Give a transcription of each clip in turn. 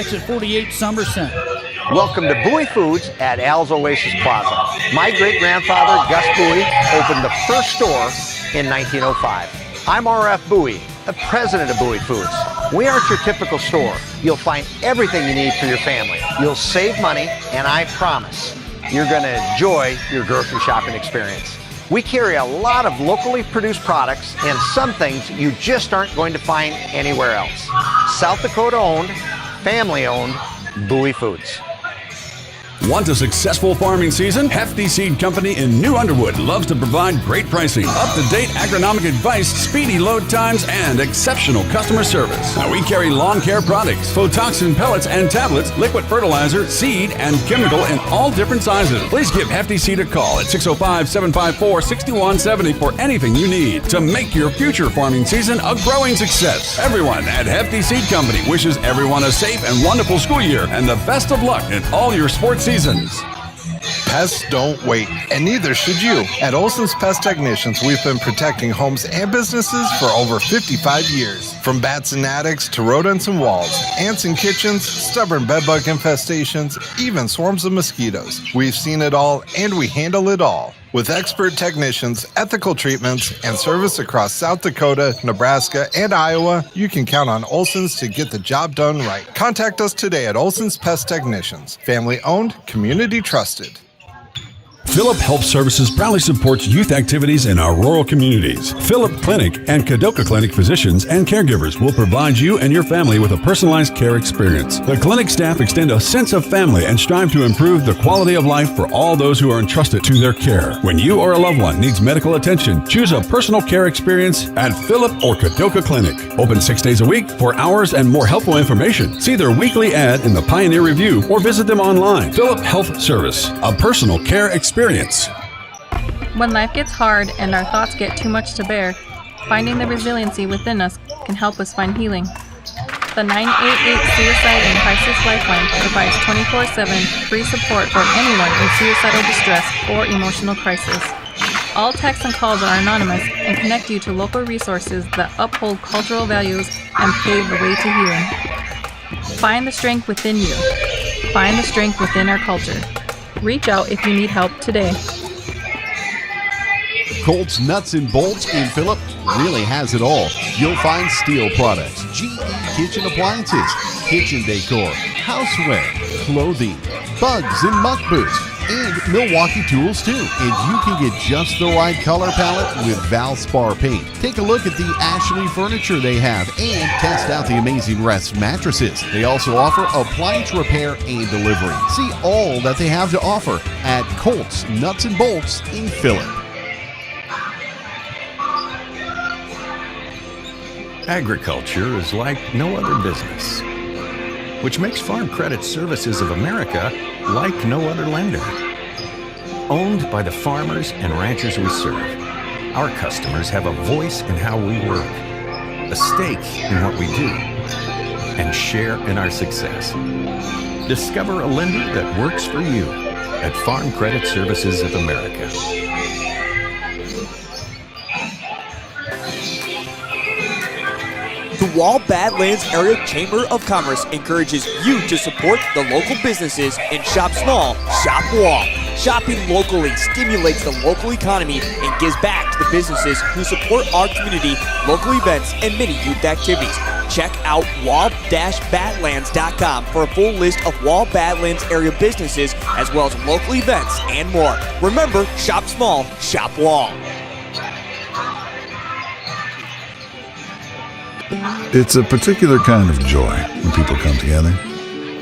Sports at 48 Somerset. Welcome to Bowie Foods at Al's Oasis Plaza. My great-grandfather, Gus Bowie, opened the first store in 1905. I'm R.F. Bowie, the president of Bowie Foods. We aren't your typical store. You'll find everything you need for your family. You'll save money, and I promise you're going to enjoy your grocery shopping experience. We carry a lot of locally produced products and some things you just aren't going to find anywhere else. South Dakota owned, family owned, Bowie Foods. Want a successful farming season? Hefty Seed Company in New Underwood loves to provide great pricing, up-to-date agronomic advice, speedy load times, and exceptional customer service. Now we carry lawn care products, Photoxin pellets and tablets, liquid fertilizer, seed, and chemical in all different sizes. Please give Hefty Seed a call at 605-754-6170 for anything you need to make your future farming season a growing success. Everyone at Hefty Seed Company wishes everyone a safe and wonderful school year and the best of luck in all your sports seasons. Pests don't wait, and neither should you. At Olson's Pest Technicians, we've been protecting homes and businesses for over 55 years. From bats in attics to rodents in walls, ants in kitchens, stubborn bedbug infestations, even swarms of mosquitoes. We've seen it all, and we handle it all. With expert technicians, ethical treatments, and service across South Dakota, Nebraska, and Iowa, you can count on Olson's to get the job done right. Contact us today at Olson's Pest Technicians. Family owned, community trusted. Phillip Health Services proudly supports youth activities in our rural communities. Phillip Clinic and Kadoka Clinic physicians and caregivers will provide you and your family with a personalized care experience. The clinic staff extend a sense of family and strive to improve the quality of life for all those who are entrusted to their care. When you or a loved one needs medical attention, choose a personal care experience at Phillip or Kadoka Clinic. Open 6 days a week. For hours and more helpful information, see their weekly ad in the Pioneer Review or visit them online. Phillip Health Service, a personal care experience. When life gets hard and our thoughts get too much to bear, finding the resiliency within us can help us find healing. The 988 Suicide and Crisis Lifeline provides 24/7 free support for anyone in suicidal distress or emotional crisis. All texts and calls are anonymous and connect you to local resources that uphold cultural values and pave the way to healing. Find the strength within you. Find the strength within our culture. Reach out if you need help today. Colt's Nuts and Bolts in Phillip really has it all. You'll find steel products, GE kitchen appliances, kitchen decor, houseware, clothing, bugs and muck boots, and Milwaukee tools too. And you can get just the right color palette with Valspar paint. Take a look at the Ashley furniture they have and test out the amazing Rest mattresses. They also offer appliance repair and delivery. See all that they have to offer at Colt's Nuts and Bolts in Phillip. Agriculture is like no other business, which makes Farm Credit Services of America like no other lender. Owned by the farmers and ranchers we serve, our customers have a voice in how we work, a stake in what we do, and share in our success. Discover a lender that works for you at Farm Credit Services of America. The Wall Badlands Area Chamber of Commerce encourages you to support the local businesses and shop small, shop Wall. Shopping locally stimulates the local economy and gives back to the businesses who support our community, local events, and many youth activities. Check out wall-badlands.com for a full list of Wall Badlands area businesses as well as local events and more. Remember, shop small, shop Wall. It's a particular kind of joy when people come together.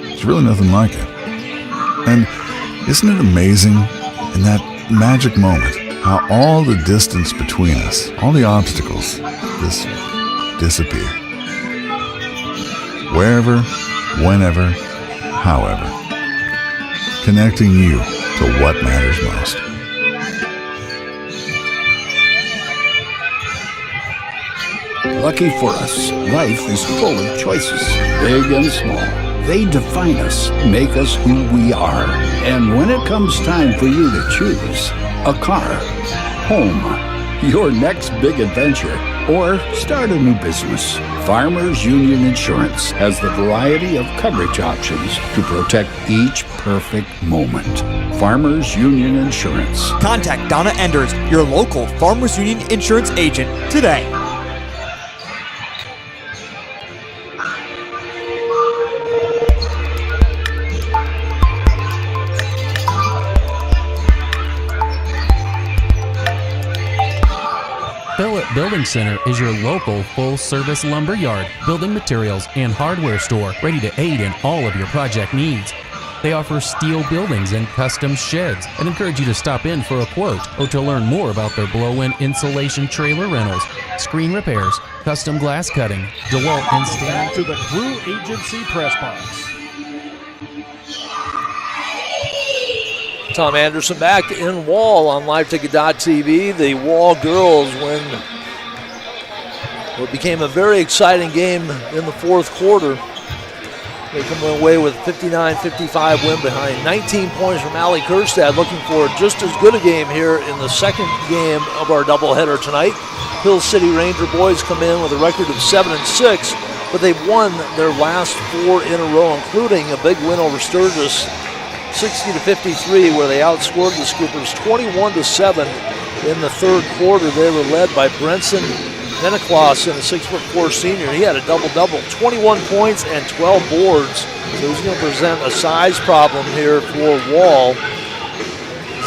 There's really nothing like it. And isn't it amazing in that magic moment how all the distance between us, all the obstacles, just disappear? Wherever, whenever, however. Connecting you to what matters most. Lucky for us, life is full of choices, big and small. They define us, make us who we are. And when it comes time for you to choose a car, home, your next big adventure, or start a new business. Farmers Union Insurance has the variety of coverage options to protect each perfect moment. Farmers Union Insurance. Contact Donna Enders, your local Farmers Union Insurance agent, today. Phillip Building Center is your local full-service lumber yard, building materials, and hardware store ready to aid in all of your project needs. They offer steel buildings and custom sheds and encourage you to stop in for a quote or to learn more about their blow-in insulation trailer rentals, screen repairs, custom glass cutting, DeWalt and Back to the Crew Agency Press Box. Tom Anderson back in Wall on LiveTicket.tv. The Wall girls win what became a very exciting game in the fourth quarter. They come away with a 59-55 win behind 19 points from Allie Kerstad, looking for just as good a game here in the second game of our doubleheader tonight. Hill City Ranger boys come in with a record of 7-6, but they've won their last 4 in a row, including a big win over Sturgis, 60-53, where they outscored the Scoopers 21-7 in the third quarter. They were led by Brenson Veneklaus, a 6'4" senior. He had a double-double, 21 points and 12 boards. So he's going to present a size problem here for Wall.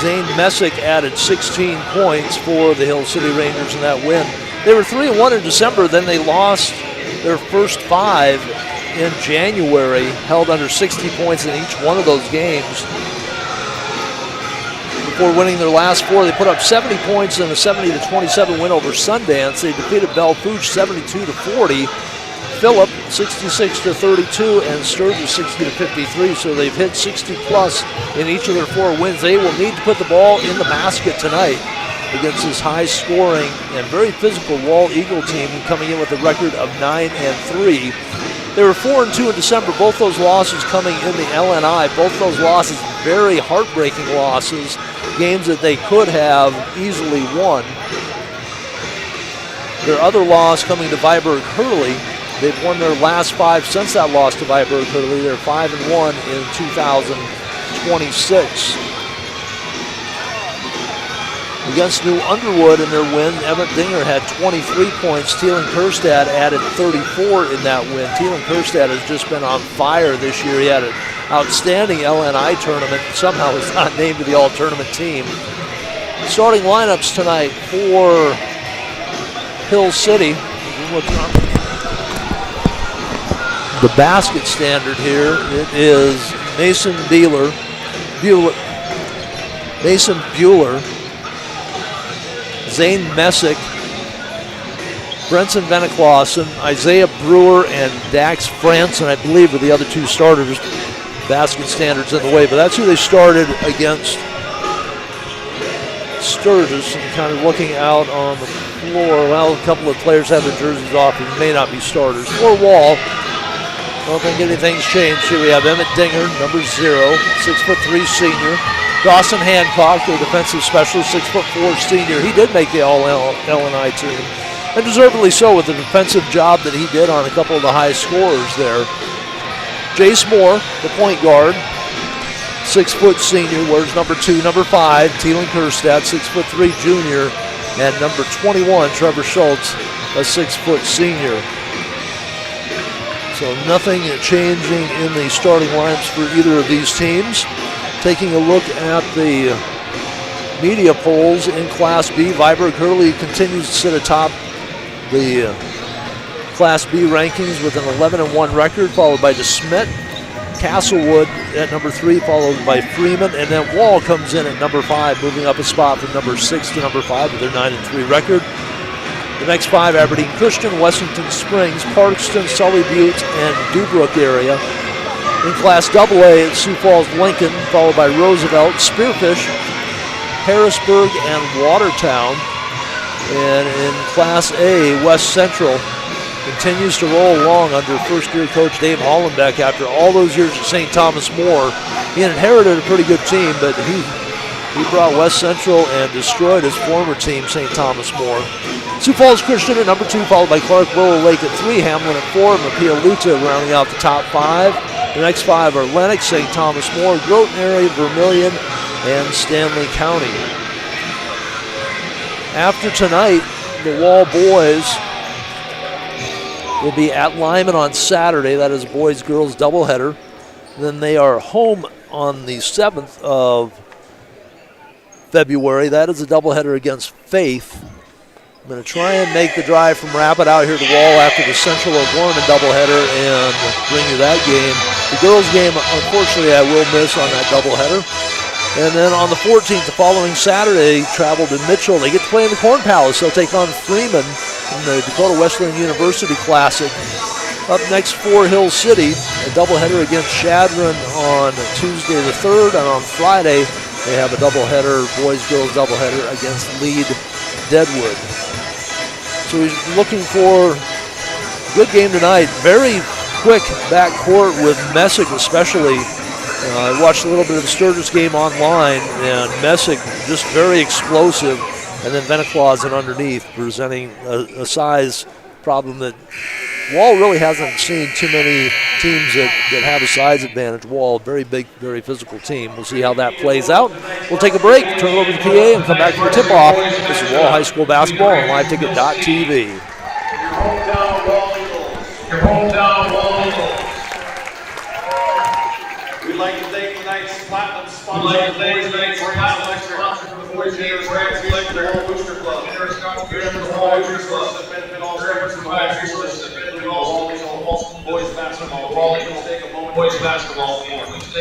Zane Messick added 16 points for the Hill City Rangers in that win. They were 3-1 in December, then they lost their first 5 in January, held under 60 points in each one of those games. Before winning their last 4, they put up 70 points in a 70-27 win over Sundance. They defeated Belle-Fourche 72-40, Phillip 66-32, and Sturgis 60-53. So they've hit 60+ in each of their 4 wins. They will need to put the ball in the basket tonight against this high-scoring and very physical Wall Eagle team, coming in with a record of 9-3. They were 4-2 in December, both those losses coming in the LNI. Both those losses, very heartbreaking losses, games that they could have easily won. Their other loss coming to Viborg Hurley. They've won their last 5 since that loss to Viborg Hurley. They're 5-1 in 2026. Against New Underwood in their win, Emmett Dinger had 23 points. Thielen Kerstad added 34 in that win. Thielen Kerstad has just been on fire this year. He had an outstanding LNI tournament. Somehow was not named to the all-tournament team. Starting lineups tonight for Hill City. The basket standard here, it is Mason Bueller, Zane Messick, Brenson Veneklausen, Isaiah Brewer, and Dax Franson, I believe, are the other 2 starters. Basket standards in the way, but that's who they started against Sturgis. And kind of looking out on the floor, well, a couple of players have their jerseys off and may not be starters. For Wall, I don't think anything's changed. Here we have Emmett Dinger, number 0, 6'3" senior. Dawson Hancock, their defensive specialist, 6'4" senior. He did make the all-LNI team, and deservedly so with the defensive job that he did on a couple of the high scorers there. Jace Moore, the point guard, 6' senior, wears number 2, number 5, Thielen Kerstad, 6'3" junior, and number 21, Trevor Schultz, a 6' senior. So nothing changing in the starting lineups for either of these teams. Taking a look at the media polls in Class B, Viborg Hurley continues to sit atop the Class B rankings with an 11-1 record, followed by DeSmet. Castlewood at number 3, followed by Freeman, and then Wall comes in at number 5, moving up a spot from number 6 to number 5 with their 9-3 record. The next 5, Aberdeen Christian, Wessington Springs, Parkston, Sully Butte, and Dubrook area. In Class AA, it's Sioux Falls Lincoln, followed by Roosevelt, Spearfish, Harrisburg, and Watertown. And in Class A, West Central continues to roll along under first-year coach Dave Hollenbeck after all those years at St. Thomas More. He inherited a pretty good team, but he He brought West Central and destroyed his former team, St. Thomas More. Sioux Falls Christian at number 2, followed by Clark Willow Lake at 3, Hamlin at 4, and Mapialuta rounding out the top 5. The next 5 are Lennox, St. Thomas More, Groton Area, Vermilion, and Stanley County. After tonight, the Wall boys will be at Lyman on Saturday. That is a boys-girls doubleheader. Then they are home on the 7th of February. That is a doubleheader against Faith. I'm going to try and make the drive from Rapid out here to Wall after the Central O'Gorman doubleheader and bring you that game. The girls' game, unfortunately, I will miss on that doubleheader. And then on the 14th, the following Saturday, travel to Mitchell. They get to play in the Corn Palace. They'll take on Freeman in the Dakota Wesleyan University Classic. Up next, Fort Hill City, a doubleheader against Shadron on Tuesday the 3rd, and on Friday they have a doubleheader, boys-girls doubleheader against Lead Deadwood. So he's looking for a good game tonight. Very quick backcourt with Messick especially. I watched a little bit of the Sturgis game online, and Messick just very explosive, and then Veniclausen underneath, presenting a size problem that Wall really hasn't seen too many teams that have a size advantage. Wall, very big, very physical team. We'll see how that plays out. We'll take a break, turn it over to the PA, and come back to the tip-off. This is Wall High School basketball on LiveTicket.tv. Your hometown Wall Eagle. We'd like to thank tonight's platinum sponsor for the boys game for the Booster Club. The Wall Booster Club that benefit all sports and boys basketball. Please take a moment. Boys basketball.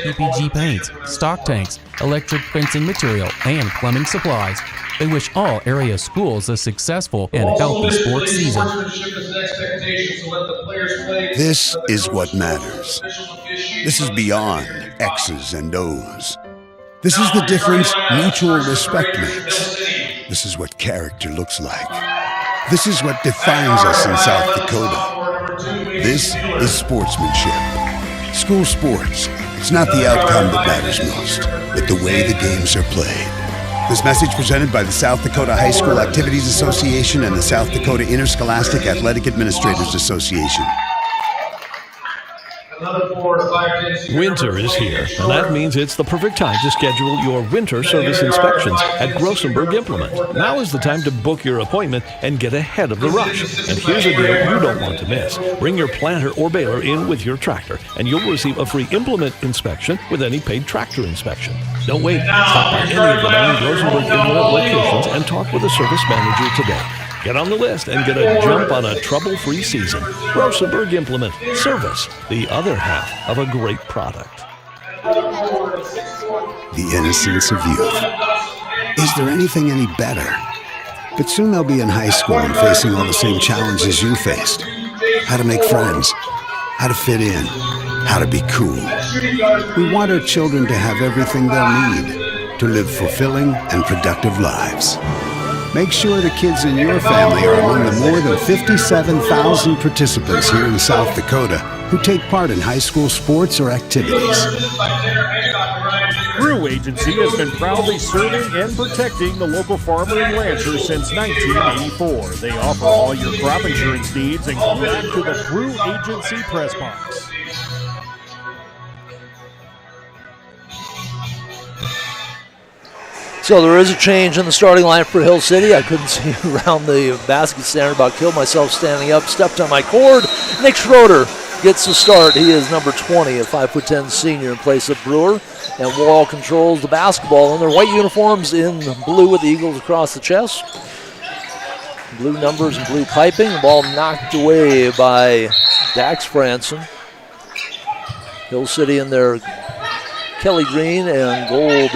PPG paints, stock tanks, electric fencing material, and plumbing supplies. They wish all area schools a successful and healthy sports season. This is what matters. This is beyond X's and O's. This is the difference mutual respect makes. This is what character looks like. This is what defines us in South Dakota. This is sportsmanship. School sports, it's not the outcome that matters most, but the way the games are played. This message presented by the South Dakota High School Activities Association and the South Dakota Interscholastic Athletic Administrators Association. Winter is here, and that means it's the perfect time to schedule your winter service inspections at Grossenberg Implement. Now is the time to book your appointment and get ahead of the rush. And here's a deal you don't want to miss. Bring your planter or baler in with your tractor, and you'll receive a free implement inspection with any paid tractor inspection. Don't wait. Stop by any of the 9 Grossenberg Implement locations and talk with a service manager today. Get on the list and get a jump on a trouble-free season. Grossenberg Implement. Service, the other half of a great product. The innocence of youth. Is there anything any better? But soon they'll be in high school and facing all the same challenges you faced. How to make friends, how to fit in, how to be cool. We want our children to have everything they'll need to live fulfilling and productive lives. Make sure the kids in your family are among the more than 57,000 participants here in South Dakota who take part in high school sports or activities. Crew Agency has been proudly serving and protecting the local farmer and rancher since 1984. They offer all your crop insurance needs and come back to the Crew Agency press box. So there is a change in the starting line for Hill City. I couldn't see around the basket stand, about killed myself standing up, stepped on my cord. Nick Schroeder gets the start. He is number 20, a 5'10" senior in place of Brewer. And Wall controls the basketball in their white uniforms in blue with the Eagles across the chest. Blue numbers and blue piping. The ball knocked away by Dax Franson. Hill City in their Kelly green and gold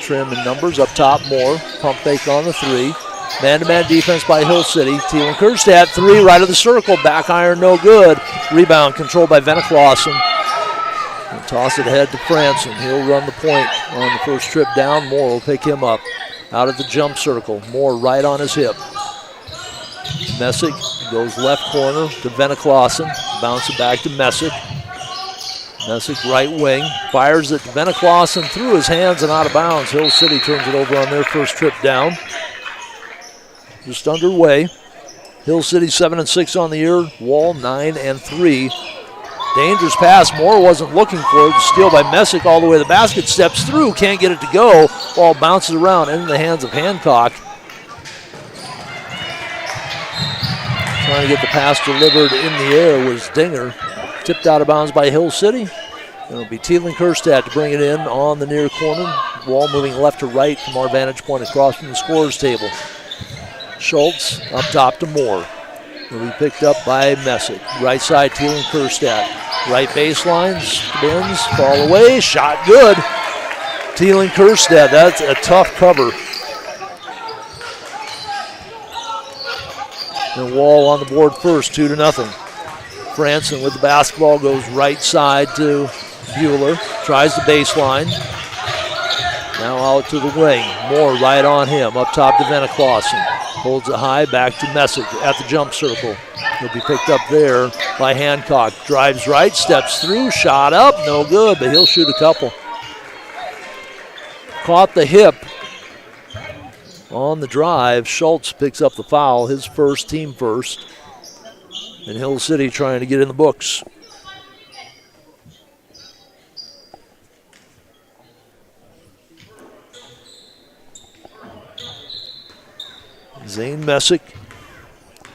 trim and numbers. Up top, Moore. Pump fake on the 3. Man-to-man defense by Hill City. Thielen Kerstad, 3 right of the circle. Back iron, no good. Rebound controlled by Veniclausen. Toss it ahead to Franson. He'll run the point on the first trip down. Moore will pick him up out of the jump circle. Moore right on his hip. Messick goes left corner to Veniclausen. Bounce it back to Messick. Messick right wing, fires it to Veniclausen through his hands and out of bounds. Hill City turns it over on their first trip down. Just underway. Hill City 7-6 on the year. Wall 9-3. Dangerous pass. Moore wasn't looking for it. Steal by Messick all the way to the basket. Steps through. Can't get it to go. Ball bounces around into the hands of Hancock. Trying to get the pass delivered in the air was Dinger. Tipped out of bounds by Hill City. It'll be Thielen Kerstadt to bring it in on the near corner. Wall moving left to right from our vantage point across from the scorer's table. Schultz up top to Moore. Will be picked up by Messick. Right side, Thielen Kerstadt. Right baseline, spins, fall away, shot good. Thielen Kerstadt, that's a tough cover. And Wall on the board first, 2-0. Franson with the basketball goes right side to Bueller. Tries the baseline. Now out to the wing. Moore right on him. Up top to Veniclausen. Holds it high. Back to Messick at the jump circle. He'll be picked up there by Hancock. Drives right. Steps through. Shot up. No good, but he'll shoot a couple. Caught the hip on the drive. Schultz picks up the foul. His first, team first. And Hill City trying to get in the books. Zane Messick,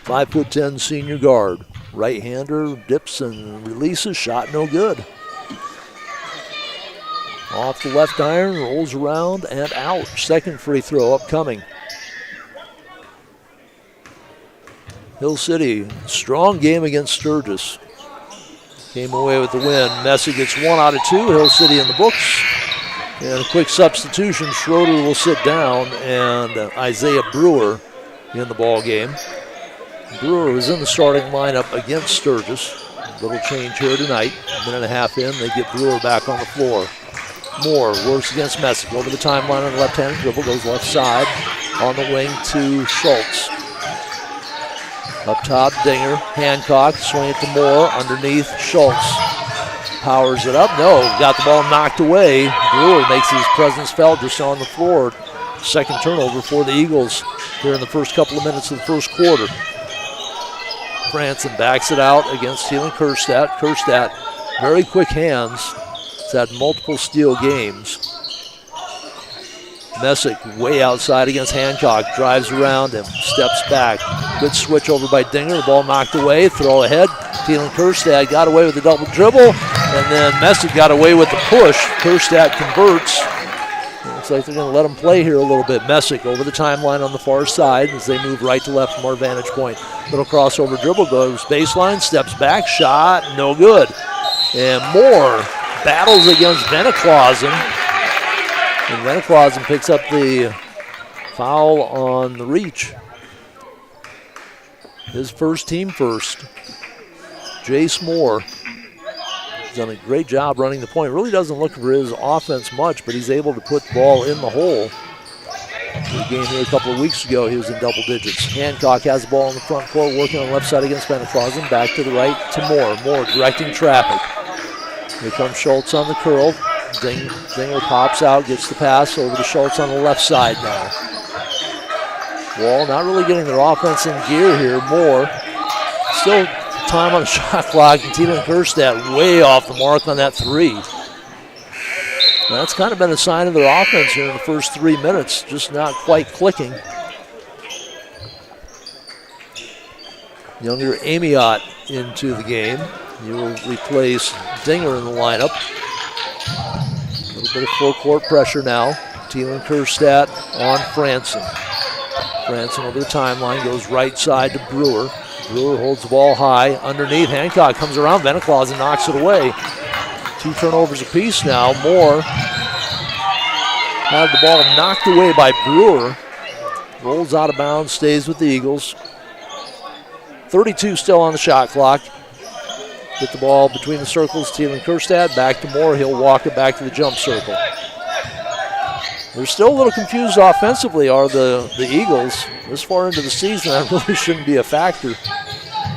5'10" senior guard. Right-hander, dips and releases, shot no good. Off the left iron, rolls around and out. Second free throw upcoming. Hill City, strong game against Sturgis. Came away with the win. Messick gets 1 out of 2. Hill City in the books. And a quick substitution. Schroeder will sit down, and Isaiah Brewer in the ball game. Brewer was in the starting lineup against Sturgis. Little change here tonight. A minute and a half in, they get Brewer back on the floor. Moore works against Messick. Over the timeline on the left-handed dribble, goes left side. On the wing to Schultz. Up top, Dinger. Hancock, swing it to Moore. Underneath, Schultz. Powers it up. No, got the ball knocked away. Brewer makes his presence felt just on the floor. Second turnover for the Eagles here in the first couple of minutes of the first quarter. Franson backs it out against Thielen Kerstadt. Kerstadt, very quick hands. He's had multiple steal games. Messick way outside against Hancock. Drives around him, steps back. Good switch over by Dinger. The ball knocked away. Throw ahead. Thielen Kerstadt got away with the double dribble. And then Messick got away with the push. Kerstadt converts. Looks like they're going to let him play here a little bit. Messick over the timeline on the far side as they move right to left from our vantage point. Little crossover dribble goes baseline, steps back, shot, no good. And Moore battles against Veniclausen. And Veniclausen picks up the foul on the reach. His first, team first. Jace Moore. He's done a great job running the point. Really doesn't look for his offense much, but he's able to put the ball in the hole. The game here a couple of weeks ago, he was in double digits. Hancock has the ball in the front court, working on the left side against Veniclausen. Back to the right to Moore. Moore directing traffic. Here comes Schultz on the curl. Dinger pops out, gets the pass over to Schultz on the left side now. Wall not really getting their offense in gear here. Moore still time on the shot clock, and Thielen Kerstadt way off the mark on that three. That's kind of been a sign of their offense here in the first 3 minutes, just not quite clicking. Younger Amiot into the game. He will replace Dinger in the lineup. A little bit of full court pressure now. Thielen Kerstadt on Franson. Franson over the timeline, goes right side to Brewer. Brewer holds the ball high. Underneath, Hancock comes around. Veniclausen knocks it away. 2 turnovers apiece now. Moore had the ball knocked away by Brewer. Rolls out of bounds, stays with the Eagles. 32 still on the shot clock. Get the ball between the circles. Thielen Kerstadt back to Moore. He'll walk it back to the jump circle. They're still a little confused offensively, are the Eagles. This far into the season, that really shouldn't be a factor.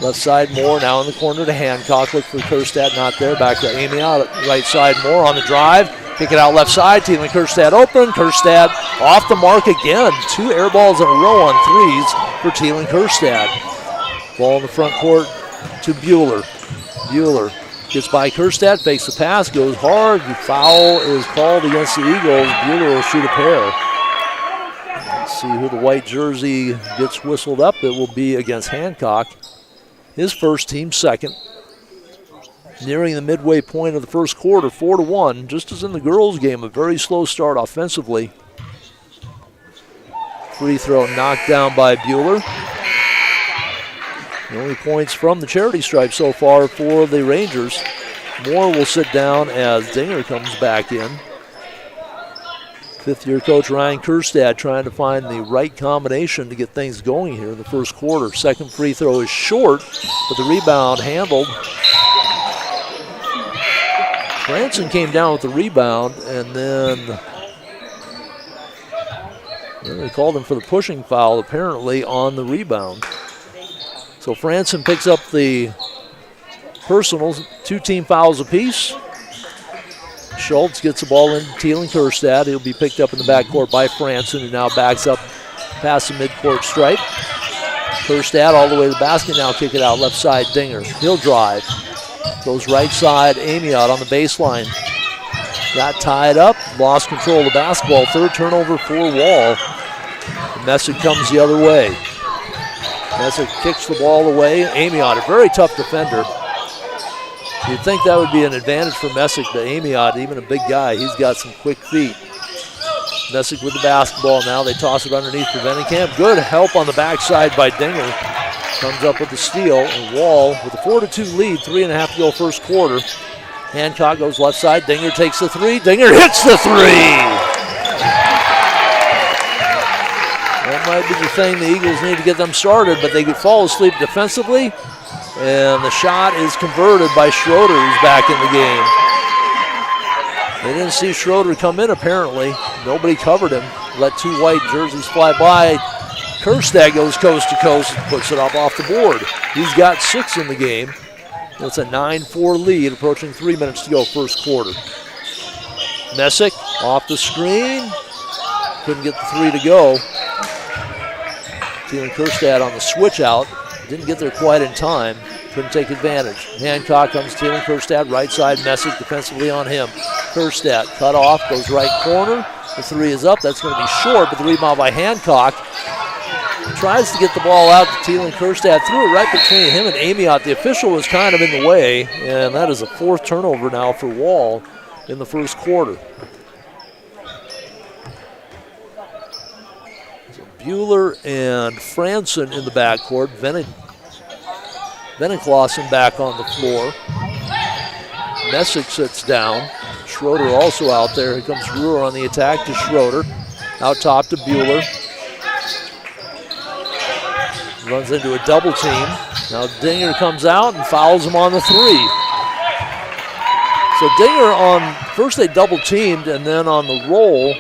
Left side, Moore now in the corner to Hancock. Look for Kerstad, not there. Back to Amy out. Right side, Moore on the drive. Kick it out left side. Thielen Kerstad open. Kerstad off the mark again. 2 air balls in a row on threes for Thielen Kerstad. Ball in the front court to Bueller. Bueller gets by Kerstad, fakes the pass, goes hard. The foul is called against the Eagles. Bueller will shoot a pair. Let's see who the white jersey gets whistled up. It will be against Hancock. His first, team second. Nearing the midway point of the first quarter, 4-1, just as in the girls' game, a very slow start offensively. Free throw knocked down by Bueller. The only points from the charity stripe so far for the Rangers. Moore will sit down as Dinger comes back in. Fifth-year coach Ryan Kerstad trying to find the right combination to get things going here in the first quarter. Second free throw is short, but the rebound handled. Branson came down with the rebound, and then they called him for the pushing foul, apparently, on the rebound. So Franson picks up the personals, 2 team fouls apiece. Schultz gets the ball in Thielen Kerstad. He'll be picked up in the backcourt by Franson, who now backs up past the midcourt stripe. Kerstad all the way to the basket, now kick it out left side, Dinger. He'll drive. Goes right side, Amiot on the baseline. Got tied up, lost control of the basketball. Third turnover for Wall. Messick comes the other way. Messick kicks the ball away. Amiot, a very tough defender. You'd think that would be an advantage for Messick, but Amiot, even a big guy, he's got some quick feet. Messick with the basketball now. They toss it underneath for Venenkamp. Good help on the backside by Dinger. Comes up with the steal, and Wall with a 4-2 lead, 3.5 to go first quarter. Hancock goes left side. Dinger takes the three. Dinger hits the three. That might be the thing the Eagles need to get them started, but they could fall asleep defensively, and the shot is converted by Schroeder, who's back in the game. They didn't see Schroeder come in, apparently. Nobody covered him. Let 2 white jerseys fly by. Kerstad goes coast to coast and puts it up off the board. He's got 6 in the game. It's a 9-4 lead, approaching 3 minutes to go first quarter. Messick off the screen. Couldn't get the 3 to go. Thielen Kerstad on the switch out. Didn't get there quite in time. Couldn't take advantage. Hancock comes Thielen Kerstad, right side, Messick defensively on him. Kerstad cut off, goes right corner. The 3 is up. That's going to be short, but the rebound by Hancock. Tries to get the ball out to Thielen Kerstad. Threw it right between him and Amiot. The official was kind of in the way, and that is a 4th turnover now for Wall in the first quarter. So Bueller and Franson in the backcourt. Venenclausen back on the floor. Messick sits down. Schroeder also out there. Here comes Brewer on the attack to Schroeder. Out top to Bueller. Runs into a double team. Now Dinger comes out and fouls him on the 3. So Dinger on, first they double teamed, and then on the roll,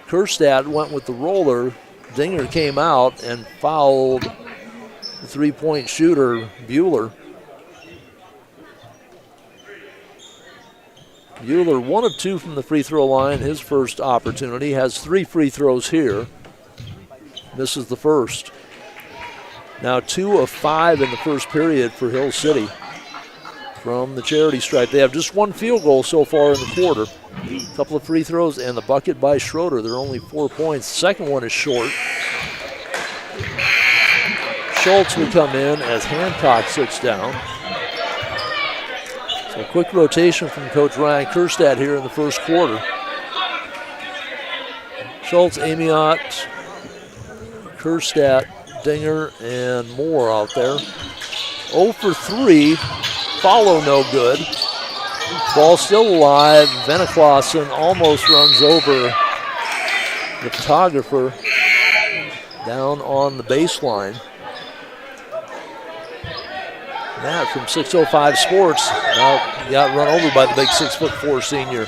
Kerstad went with the roller. Dinger came out and fouled the 3-point shooter, Bueller. Bueller 1 of 2 from the free throw line, his first opportunity. Has 3 free throws here. Misses the first. Now 2 of 5 in the first period for Hill City from the charity stripe. They have just 1 field goal so far in the quarter. A couple of free throws and the bucket by Schroeder. They're only 4 points. Second one is short. Schultz will come in as Hancock sits down. So a quick rotation from Coach Ryan Kerstad here in the first quarter. Schultz, Amiot, Kerstad, Dinger, and Moore out there. 0 for 3. Follow no good. Ball still alive. Venenclausen almost runs over the photographer down on the baseline. Matt from 605 Sports got run over by the big 6'4" senior.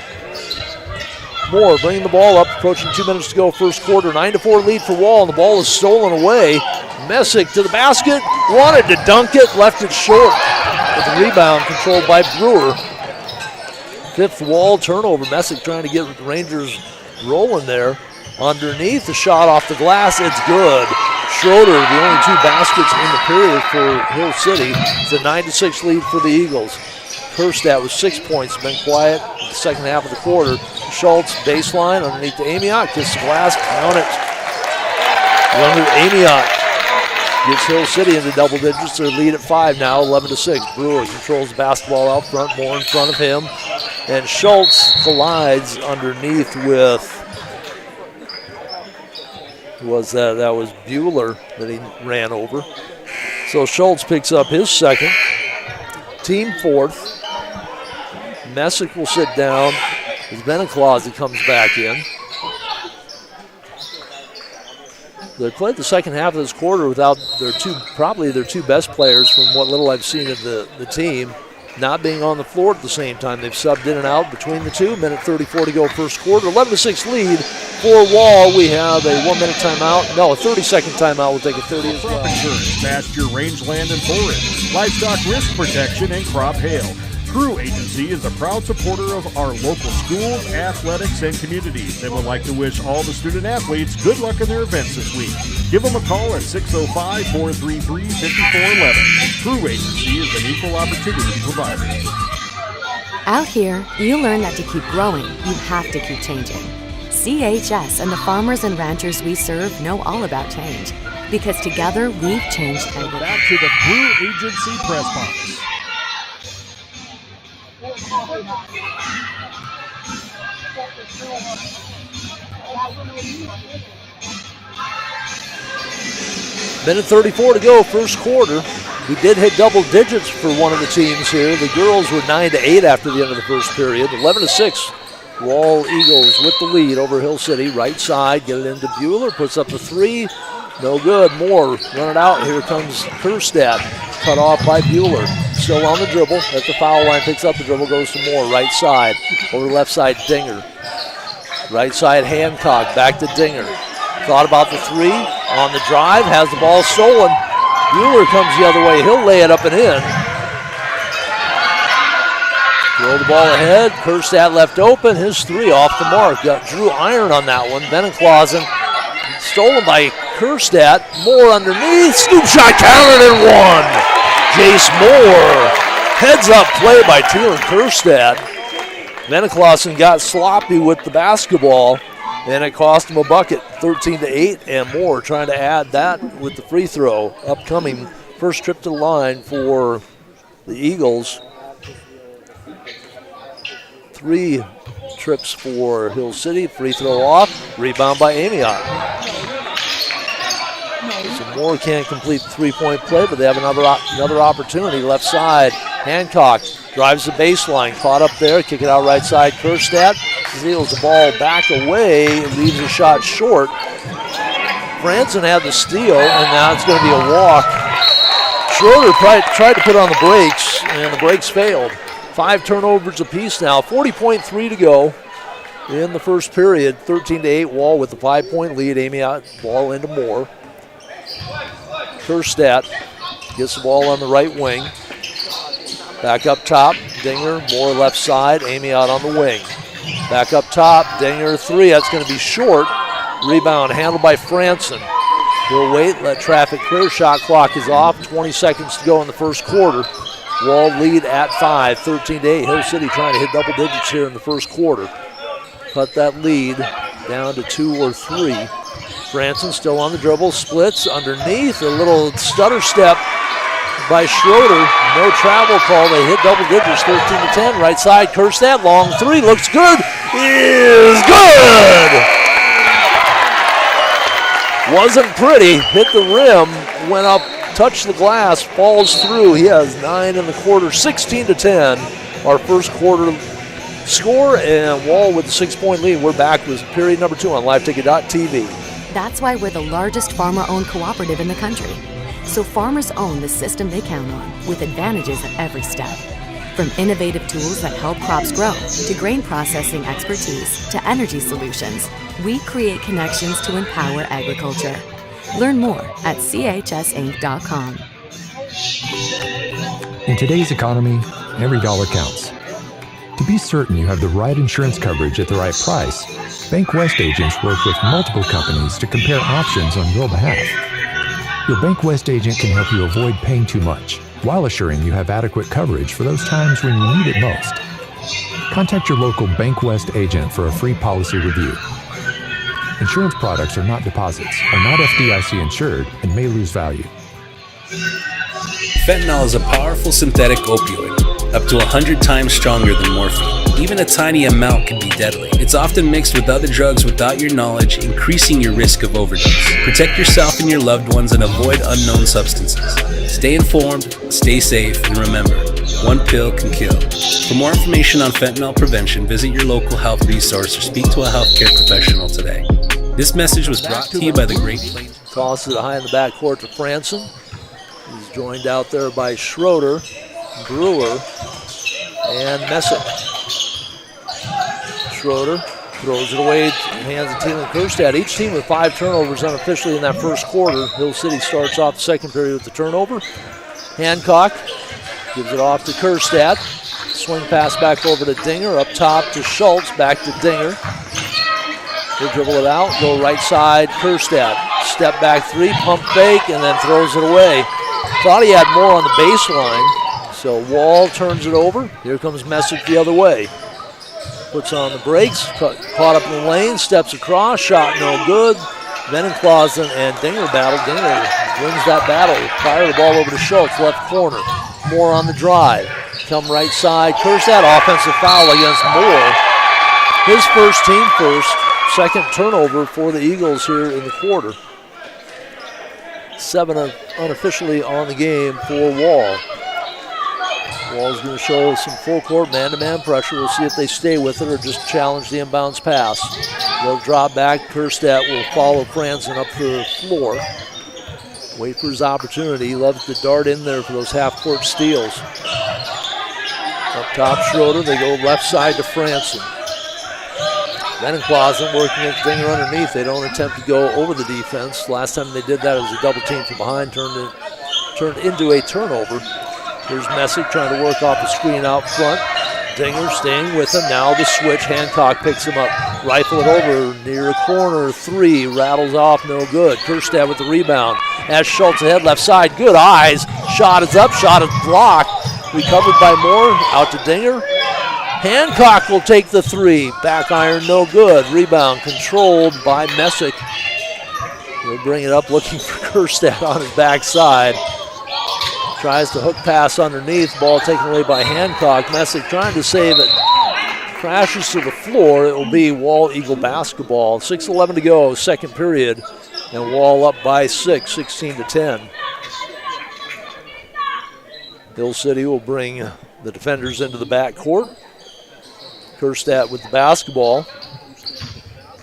Moore bringing the ball up, approaching 2 minutes to go first quarter. 9-4 lead for Wall, and the ball is stolen away. Messick to the basket, wanted to dunk it, left it short. With the rebound controlled by Brewer. Fifth Wall turnover. Messick trying to get the Rangers rolling there. Underneath, the shot off the glass, it's good. Schroeder, the only 2 baskets in the period for Hill City. It's a 9-6 lead for the Eagles. Kerstadt with 6 points, been quiet in the second half of the quarter. Schultz, baseline, underneath to Amiot, kissed the glass, count it. Younger Amiot gets Hill City into double digits. Their lead at 5 now, 11-6. Brewer controls the basketball out front, more in front of him. And Schultz collides underneath with, that was Bueller that he ran over. So Schultz picks up his second. Team fourth. Messick will sit down as Beniclaus comes back in. They played the second half of this quarter without probably their 2 best players from what little I've seen of the team not being on the floor at the same time. They've subbed in and out between the 2. Minute 34 to go first quarter. 11-6 lead for Wall. We have a 1-minute timeout. No, a 30-second timeout. We'll take a 30 as well. Crop insurance, pasture, rangeland, and forage, livestock risk protection, and crop hail. Crew Agency is a proud supporter of our local schools, athletics, and communities, and would like to wish all the student athletes good luck in their events this week. Give them a call at 605-433-5411. Crew Agency is an equal opportunity provider. Out here, you learn that to keep growing, you have to keep changing. CHS and the farmers and ranchers we serve know all about change, because together we've changed everything. Back to the Crew Agency press box. Minute 34 to go, first quarter. We did hit double digits for one of the teams here. The girls were 9-8 after the end of the first period. 11-6. Wall Eagles with the lead over Hill City. Right side, get it into Bueller, puts up the 3. No good. Moore run it out. Here comes Kerstadt. Cut off by Bueller. Still on the dribble. At the foul line, picks up the dribble, goes to Moore. Right side. Over the left side, Dinger. Right side, Hancock. Back to Dinger. Thought about the 3. On the drive. Has the ball stolen. Bueller comes the other way. He'll lay it up and in. Throw the ball ahead. Kerstadt left open. His 3 off the mark. Got Drew Iron on that one. Beniclausen. Stolen by Kerstadt. Moore underneath. Scoop shot counted and one. Jace Moore. Heads up play by Taylor Kerstadt. Beniclausen got sloppy with the basketball, and it cost him a bucket. 13-8, and Moore trying to add that with the free throw. Upcoming first trip to the line for the Eagles. 3 trips for Hill City. Free throw off. Rebound by Amiot. So Moore can't complete the 3-point play, but they have another opportunity. Left side, Hancock drives the baseline. Caught up there. Kick it out right side. Kerstadt steals the ball back away. Leaves a shot short. Franson had the steal, and now it's going to be a walk. Schroeder tried to put on the brakes, and the brakes failed. 5 turnovers apiece now. 40.3 to go in the first period. 13-8. Wall with the 5-point lead. Amiot ball into Moore. Kerstadt gets the ball on the right wing. Back up top. Dinger. Moore left side. Amiot on the wing. Back up top. Dinger 3. That's going to be short. Rebound handled by Franson. He'll wait. Let traffic clear. Shot clock is off. 20 seconds to go in the first quarter. Wall lead at 5, 13-8. Hill City trying to hit double digits here in the first quarter. Cut that lead down to 2 or 3. Franson still on the dribble, splits underneath. A little stutter step by Schroeder. No travel call. They hit double digits, 13-10. Right side, Kerstadt, long 3, looks good. Is good! Wasn't pretty. Hit the rim, went up. Touched the glass, falls through. He has 9 in the quarter, 16-10. Our first quarter score, and Wall with the 6-point lead. We're back with period number 2 on LiveTicket.tv. That's why we're the largest farmer-owned cooperative in the country. So farmers own the system they count on, with advantages at every step. From innovative tools that help crops grow, to grain processing expertise, to energy solutions, we create connections to empower agriculture. Learn more at chsinc.com. In today's economy, every dollar counts. To be certain you have the right insurance coverage at the right price, Bank West agents work with multiple companies to compare options on your behalf. Your Bank West agent can help you avoid paying too much, while assuring you have adequate coverage for those times when you need it most. Contact your local Bank West agent for a free policy review. Insurance products are not deposits, are not FDIC insured, and may lose value. Fentanyl is a powerful synthetic opioid, up to 100 times stronger than morphine. Even a tiny amount can be deadly. It's often mixed with other drugs without your knowledge, increasing your risk of overdose. Protect yourself and your loved ones and avoid unknown substances. Stay informed, stay safe, and remember, one pill can kill. For more information on fentanyl prevention, visit your local health resource or speak to a healthcare professional today. This message was brought to you by the Great Plains. Toss it high in the backcourt to Franson. He's joined out there by Schroeder, Brewer, and Messick. Schroeder throws it away in the hands of Thielen Kerstad. Each team with 5 turnovers unofficially in that first quarter. Hill City starts off the second period with the turnover. Hancock gives it off to Kerstad. Swing pass back over to Dinger. Up top to Schultz. Back to Dinger. He'll dribble it out. Go right side. Kerstad. Step back 3. Pump fake. And then throws it away. Thought he had more on the baseline. So Wall turns it over. Here comes Messick the other way. Puts on the brakes. Caught up in the lane. Steps across. Shot no good. Venenclausen and Dinger battle. Dinger wins that battle. Fire the ball over to Schultz. Left corner. Moore on the drive. Come right side. Kerstad, offensive foul against Moore. His first, team first. Second turnover for the Eagles here in the quarter. 7 unofficially on the game for Wall. Wall's going to show some full court man-to-man pressure. We'll see if they stay with it or just challenge the inbounds pass. They'll drop back. Kerstad will follow Franson up the floor. Wait for his opportunity. He loves to dart in there for those half-court steals. Up top, Schroeder. They go left side to Franson. Venenclausen working at Dinger underneath. They don't attempt to go over the defense. Last time they did that, it was a double team from behind, turned into a turnover. Here's Messick trying to work off the screen out front. Dinger staying with him. Now the switch. Hancock picks him up. Rifle it over near a corner. 3. Rattles off. No good. Kerstad with the rebound. As Schultz ahead left side. Good eyes. Shot is up. Shot is blocked. Recovered by Moore. Out to Dinger. Hancock will take the 3. Back iron no good. Rebound controlled by Messick. He'll bring it up looking for Kerstad on his backside. Tries to hook pass underneath. Ball taken away by Hancock. Messick trying to save it. Crashes to the floor. It will be Wall Eagle basketball. 6:11 to go, second period. And Wall up by 6, 16-10. Hill City will bring the defenders into the backcourt. Kerstad with the basketball.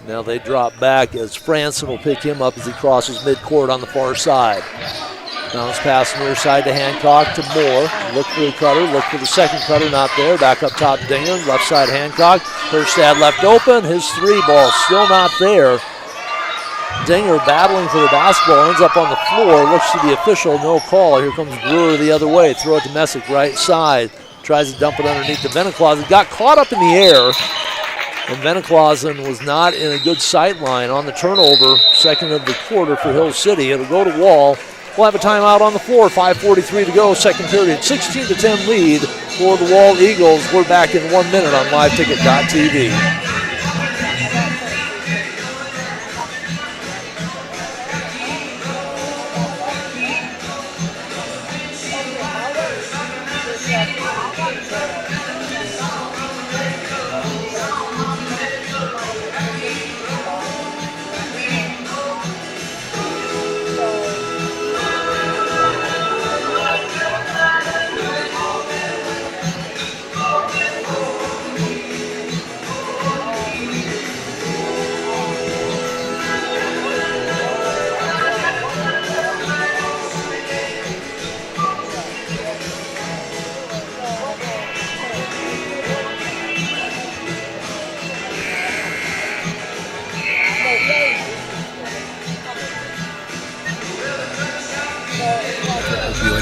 Now they drop back as Franson will pick him up as he crosses midcourt on the far side. Bounce pass near side to Hancock to Moore. Look for the cutter, look for the second cutter, not there. Back up top, Dinger, left side Hancock. Kerstad left open, his 3 ball still not there. Dinger battling for the basketball, ends up on the floor, looks to the official, no call. Here comes Brewer the other way, throw it to Messick, right side. Tries to dump it underneath to Venenclausen. Got caught up in the air, and Venenclausen was not in a good sight line on the turnover. Second of the quarter for Hill City. It'll go to Wall. We'll have a timeout on the floor. 5:43 to go, second period. 16-10 lead for the Wall Eagles. We're back in 1 minute on liveticket.tv.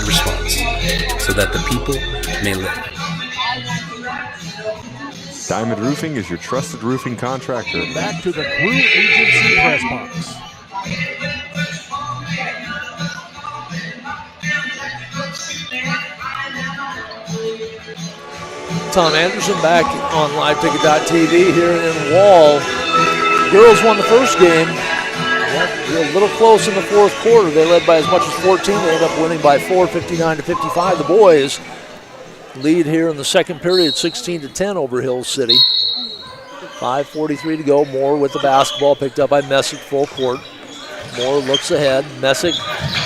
response, so that the people may live. Diamond Roofing is your trusted roofing contractor. Back to the Crew Agency press box. Tom Anderson back on LiveTicket.tv here in Wall. The girls won the first game. A little close in the fourth quarter. They led by as much as 14. They ended up winning by 4, 59-55. The boys lead here in the second period, 16-10 over Hill City. 5:43 to go. Moore with the basketball, picked up by Messick, full court. Moore looks ahead. Messick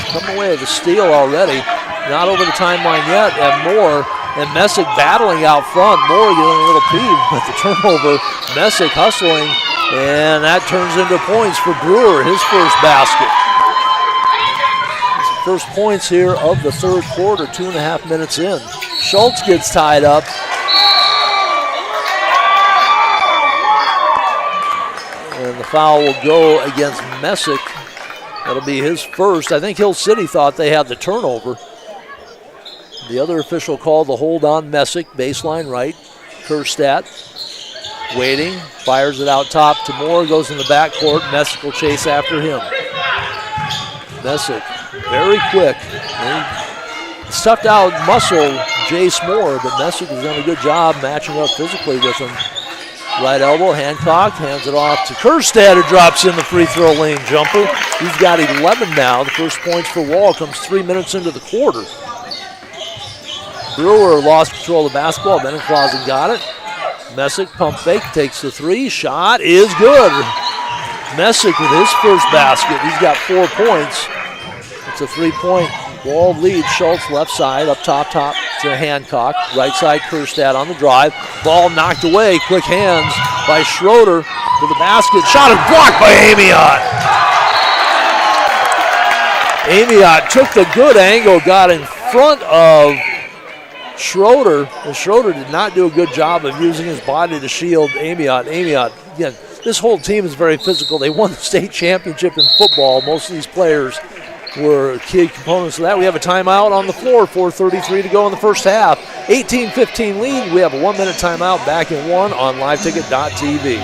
coming away with a steal already. Not over the timeline yet, and Moore and Messick battling out front. Moore getting a little peeved with the turnover. Messick hustling, and that turns into points for Brewer, his first basket. First points here of the third quarter, 2.5 minutes in. Schultz gets tied up. And the foul will go against Messick. That'll be his first. I think Hill City thought they had the turnover. The other official called the hold on Messick, baseline right. Kerstadt waiting, fires it out top to Moore, goes in the backcourt. Messick will chase after him. Messick, very quick. He stuffed out muscle Jace Moore, but Messick has done a good job matching up physically with him. Right elbow, Hancock hands it off to Kerstadt, who drops in the free throw lane jumper. He's got 11 now. The first points for Wall comes 3 minutes into the quarter. Brewer lost control of the basketball. Beninklausen got it. Messick pump fake, takes the three. Shot is good. Messick with his first basket. He's got 4 points. It's a 3-point Wall lead. Schultz left side, up top to Hancock. Right side, Kerstadt on the drive. Ball knocked away. Quick hands by Schroeder to the basket. Shot is blocked by Amiot. Amiot took the good angle, got in front of Schroeder, and Schroeder did not do a good job of using his body to shield Amiot. Amiot, again, this whole team is very physical. They won the state championship in football. Most of these players were key components of that. We have a timeout on the floor, 4:33 to go in the first half. 18-15 lead. We have a 1-minute timeout, back in one on LiveTicket.tv.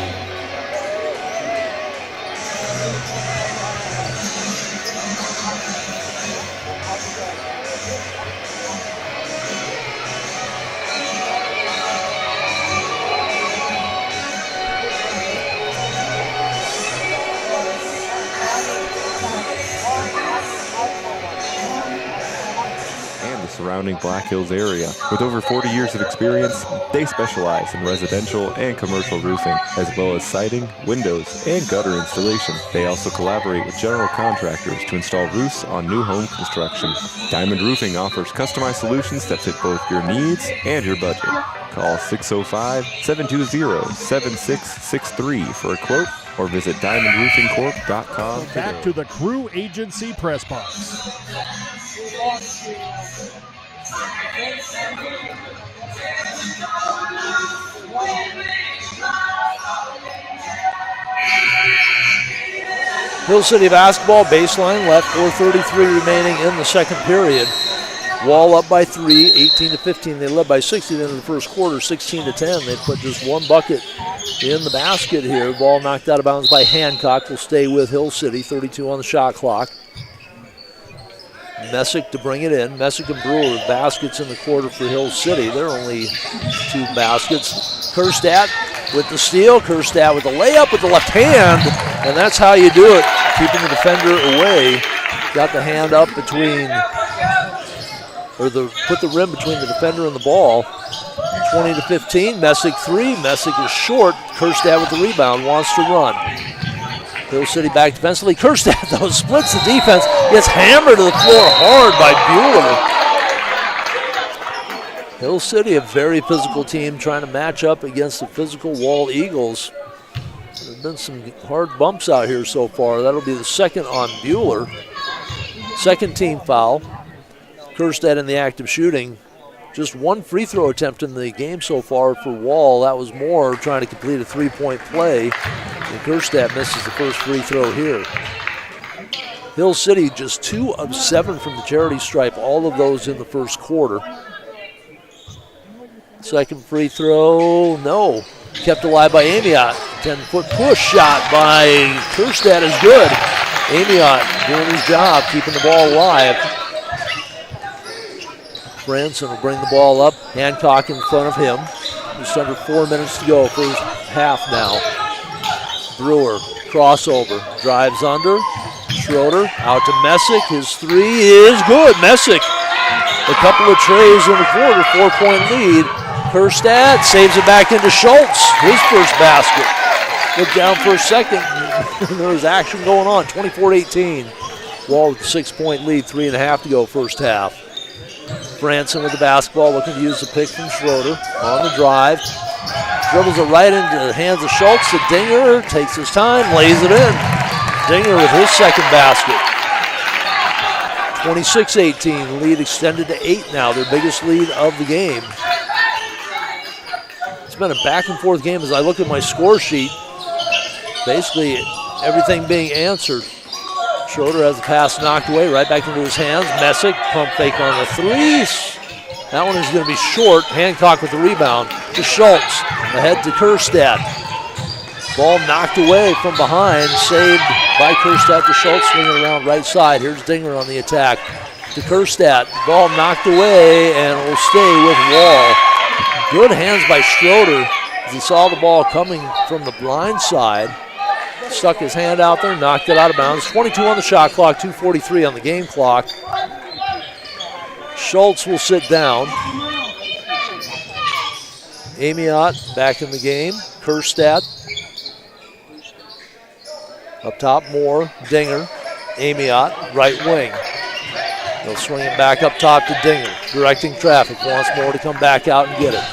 Surrounding Black Hills area. With over 40 years of experience, they specialize in residential and commercial roofing, as well as siding, windows, and gutter installation. They also collaborate with general contractors to install roofs on new home construction. Diamond Roofing offers customized solutions that fit both your needs and your budget. Call 605-720-7663 for a quote, or visit diamondroofingcorp.com today. Back to the Crew Agency press box. Hill City basketball, baseline left, 4:33 remaining in the second period. Wall up by 3, 18-15. They led by 16 in the first quarter, 16-10. They put just one bucket in the basket here. Ball knocked out of bounds by Hancock. Will stay with Hill City, 32 on the shot clock. Messick to bring it in. Messick and Brewer with baskets in the quarter for Hill City. They're only 2 baskets. Kerstadt with the steal. Kerstadt with the layup with the left hand. And that's how you do it, keeping the defender away. Got the hand up between, put the rim between the defender and the ball. 20-15. Messick 3. Messick is short. Kerstadt with the rebound, wants to run. Hill City back defensively. Kerstadt, though, splits the defense. Gets hammered to the floor hard by Bueller. Hill City, a very physical team, trying to match up against the physical Wall Eagles. There's been some hard bumps out here so far. That'll be the second on Bueller. Second team foul. Kerstadt in the act of shooting. Just one free throw attempt in the game so far for Wall. That was Moore trying to complete a 3-point play. And Kerstadt misses the first free throw here. Hill City just 2 of 7 from the charity stripe, all of those in the first quarter. Second free throw, no. Kept alive by Amiot. 10-foot push shot by Kerstead is good. Amiot doing his job, keeping the ball alive. Branson will bring the ball up. Hancock in front of him. Just under 4 minutes to go, first half now. Brewer, crossover, drives under. Schroeder out to Messick. His three is good. Messick, a couple of trays in the quarter, 4-point lead. Kerstad saves it back into Schultz, his first basket. Looked down for a second. There was action going on, 24-18. Wall with a 6-point lead, 3.5 to go first half. Branson with the basketball, looking to use the pick from Schroeder. On the drive, dribbles it right into the hands of Schultz. The Dinger takes his time, lays it in. Dinger with his second basket. 26-18, lead extended to 8 now, their biggest lead of the game. It's been a back and forth game as I look at my score sheet. Basically everything being answered. Schroeder has the pass knocked away, right back into his hands. Messick, pump fake on the threes. That one is going to be short. Hancock with the rebound to Schultz. Ahead to Kerstad. Ball knocked away from behind, saved by Kerstad to Schultz, swinging around right side. Here's Dinger on the attack to Kerstad. Ball knocked away and will stay with Wall. Good hands by Schroeder as he saw the ball coming from the blind side. Stuck his hand out there, knocked it out of bounds. 22 on the shot clock, 2:43 on the game clock. Schultz will sit down. Amiot back in the game. Kerstad. Up top, Moore, Dinger, Amiot, right wing. They'll swing it back up top to Dinger, directing traffic. Wants Moore to come back out and get it.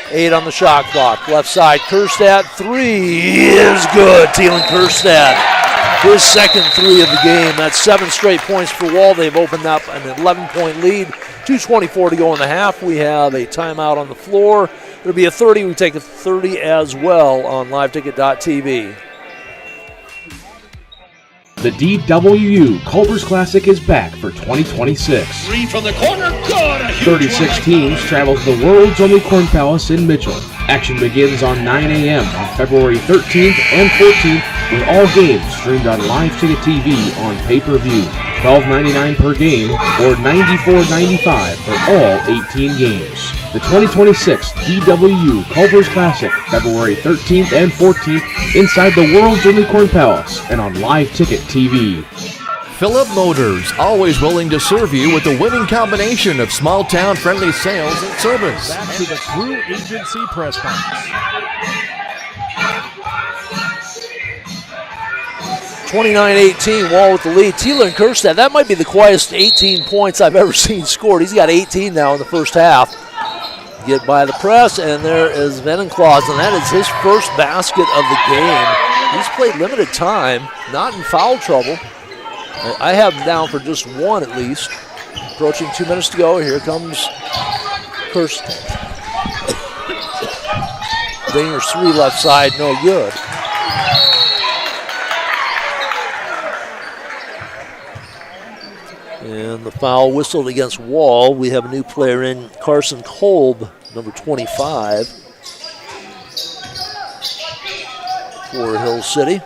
8 on the shot clock. Left side, Kerstad, three is good. Thielen Kerstad, his second three of the game. That's 7 straight points for Wall. They've opened up an 11-point lead. 2:24 to go in the half. We have a timeout on the floor. There'll be a 30. We take a 30 as well on liveticket.tv. The DWU Culver's Classic is back for 2026. Three from the corner, good! 36 teams travel to the world's only Corn Palace in Mitchell. Action begins on 9 a.m. on February 13th and 14th with all games streamed on Live Ticket TV on pay-per-view. $12.99 per game or $94.95 for all 18 games. The 2026 DWU Culver's Classic, February 13th and 14th inside the world's only Corn Palace and on Live Ticket TV. Phillip Motors, always willing to serve you with the winning combination of small-town friendly sales and service. Back to the Crew Agency press box. 29-18, Wall with the lead. Thielen Kerstad, that might be the quietest 18 points I've ever seen scored. He's got 18 now in the first half. Get by the press, and there is Venenclaws, and that is his first basket of the game. He's played limited time, not in foul trouble. I have him down for just one at least. Approaching 2 minutes to go. Here comes Kerstad. Dinger's three left side, no good. And the foul whistled against Wall. We have a new player in, Carson Kolb, number 25, for Hill City.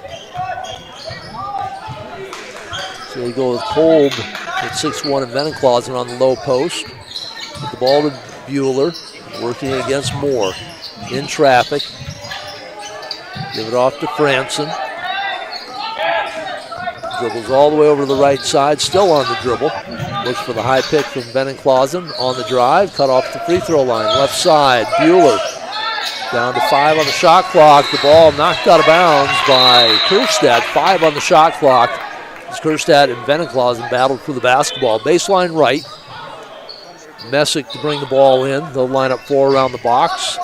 So we go with Kolb at 6'1" and Venenclaws on the low post. Get the ball to Bueller, working against Moore. In traffic. Give it off to Franson. Dribbles all the way over to the right side, still on the dribble. Looks for the high pick from Venenclausen on the drive. Cut off the free throw line. Left side, Bueller. Down to 5 on the shot clock. The ball knocked out of bounds by Kerstad. 5 on the shot clock. As Kerstad and Venenclausen battled for the basketball. Baseline right. Messick to bring the ball in. They'll line up 4 around the box.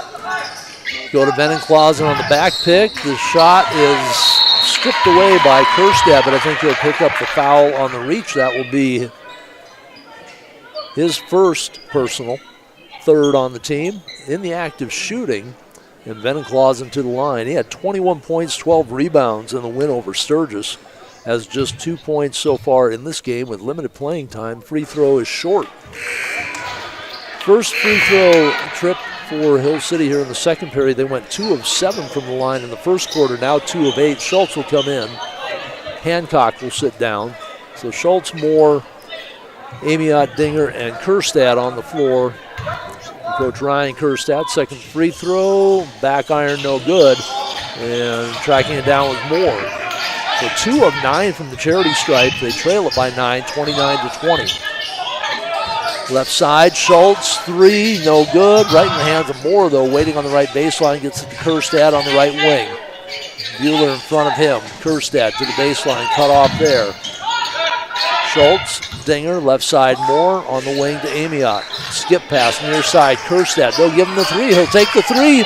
Go to Venenclausen on the back pick. The shot is stripped away by Kerstad, but I think he'll pick up the foul on the reach. That will be his first personal, 3rd on the team. In the act of shooting, and Venenclausen to the line. He had 21 points, 12 rebounds in the win over Sturgis. has just 2 points so far in this game with limited playing time. Free throw is short. First free throw trip for Hill City here in the second period. They went 2 of 7 from the line in the first quarter, now 2 of 8. Schultz will come in. Hancock will sit down. So Schultz, Moore, Amiot, Dinger, and Kerstad on the floor. Coach Ryan Kerstad, second free throw, back iron, no good. And tracking it down was Moore. So 2 of 9 from the charity stripe. They trail it by 9, 29-20. Left side, Schultz, 3, no good. Right in the hands of Moore, though, waiting on the right baseline, gets it to Kerstad on the right wing. Bueller in front of him. Kerstad to the baseline, cut off there. Schultz, Dinger, left side Moore, on the wing to Amiot. Skip pass near side, Kerstad. They'll give him the 3. He'll take the 3. 3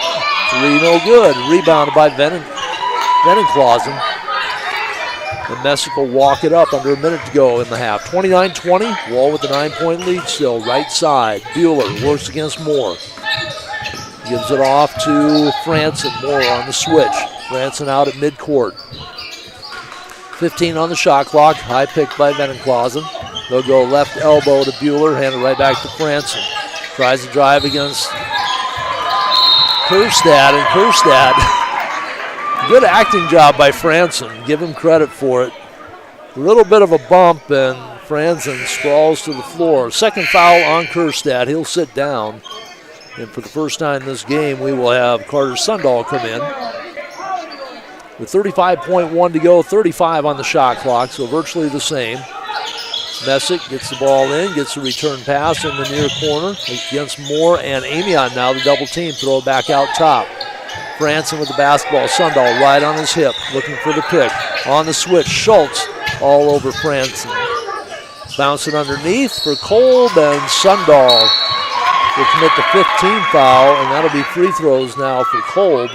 no good. Rebounded by Venenclausen. And Messick will walk it up under a minute to go in the half. 29-20, Wall with a 9-point lead still. Right side, Bueller works against Moore. Gives it off to Franson. Moore on the switch. Franson out at midcourt. 15 on the shot clock. High pick by Venenclausen. They'll go left elbow to Bueller. Hand it right back to Franson. Tries to drive against Kerstad. And Kerstad, good acting job by Franson. Give him credit for it. A little bit of a bump, and Franson sprawls to the floor. Second foul on Kerstad. He'll sit down. And for the first time this game, we will have Carter Sundahl come in. With 35.1 to go, 35 on the shot clock, so virtually the same. Messick gets the ball in, gets a return pass in the near corner against Moore and Amiot now, the double team, throw it back out top. Franson with the basketball, Sundahl right on his hip, looking for the pick. On the switch, Schultz all over Franson. Bouncing underneath for Kolb, and Sundahl will commit the 15th foul, and that'll be free throws now for Kolb.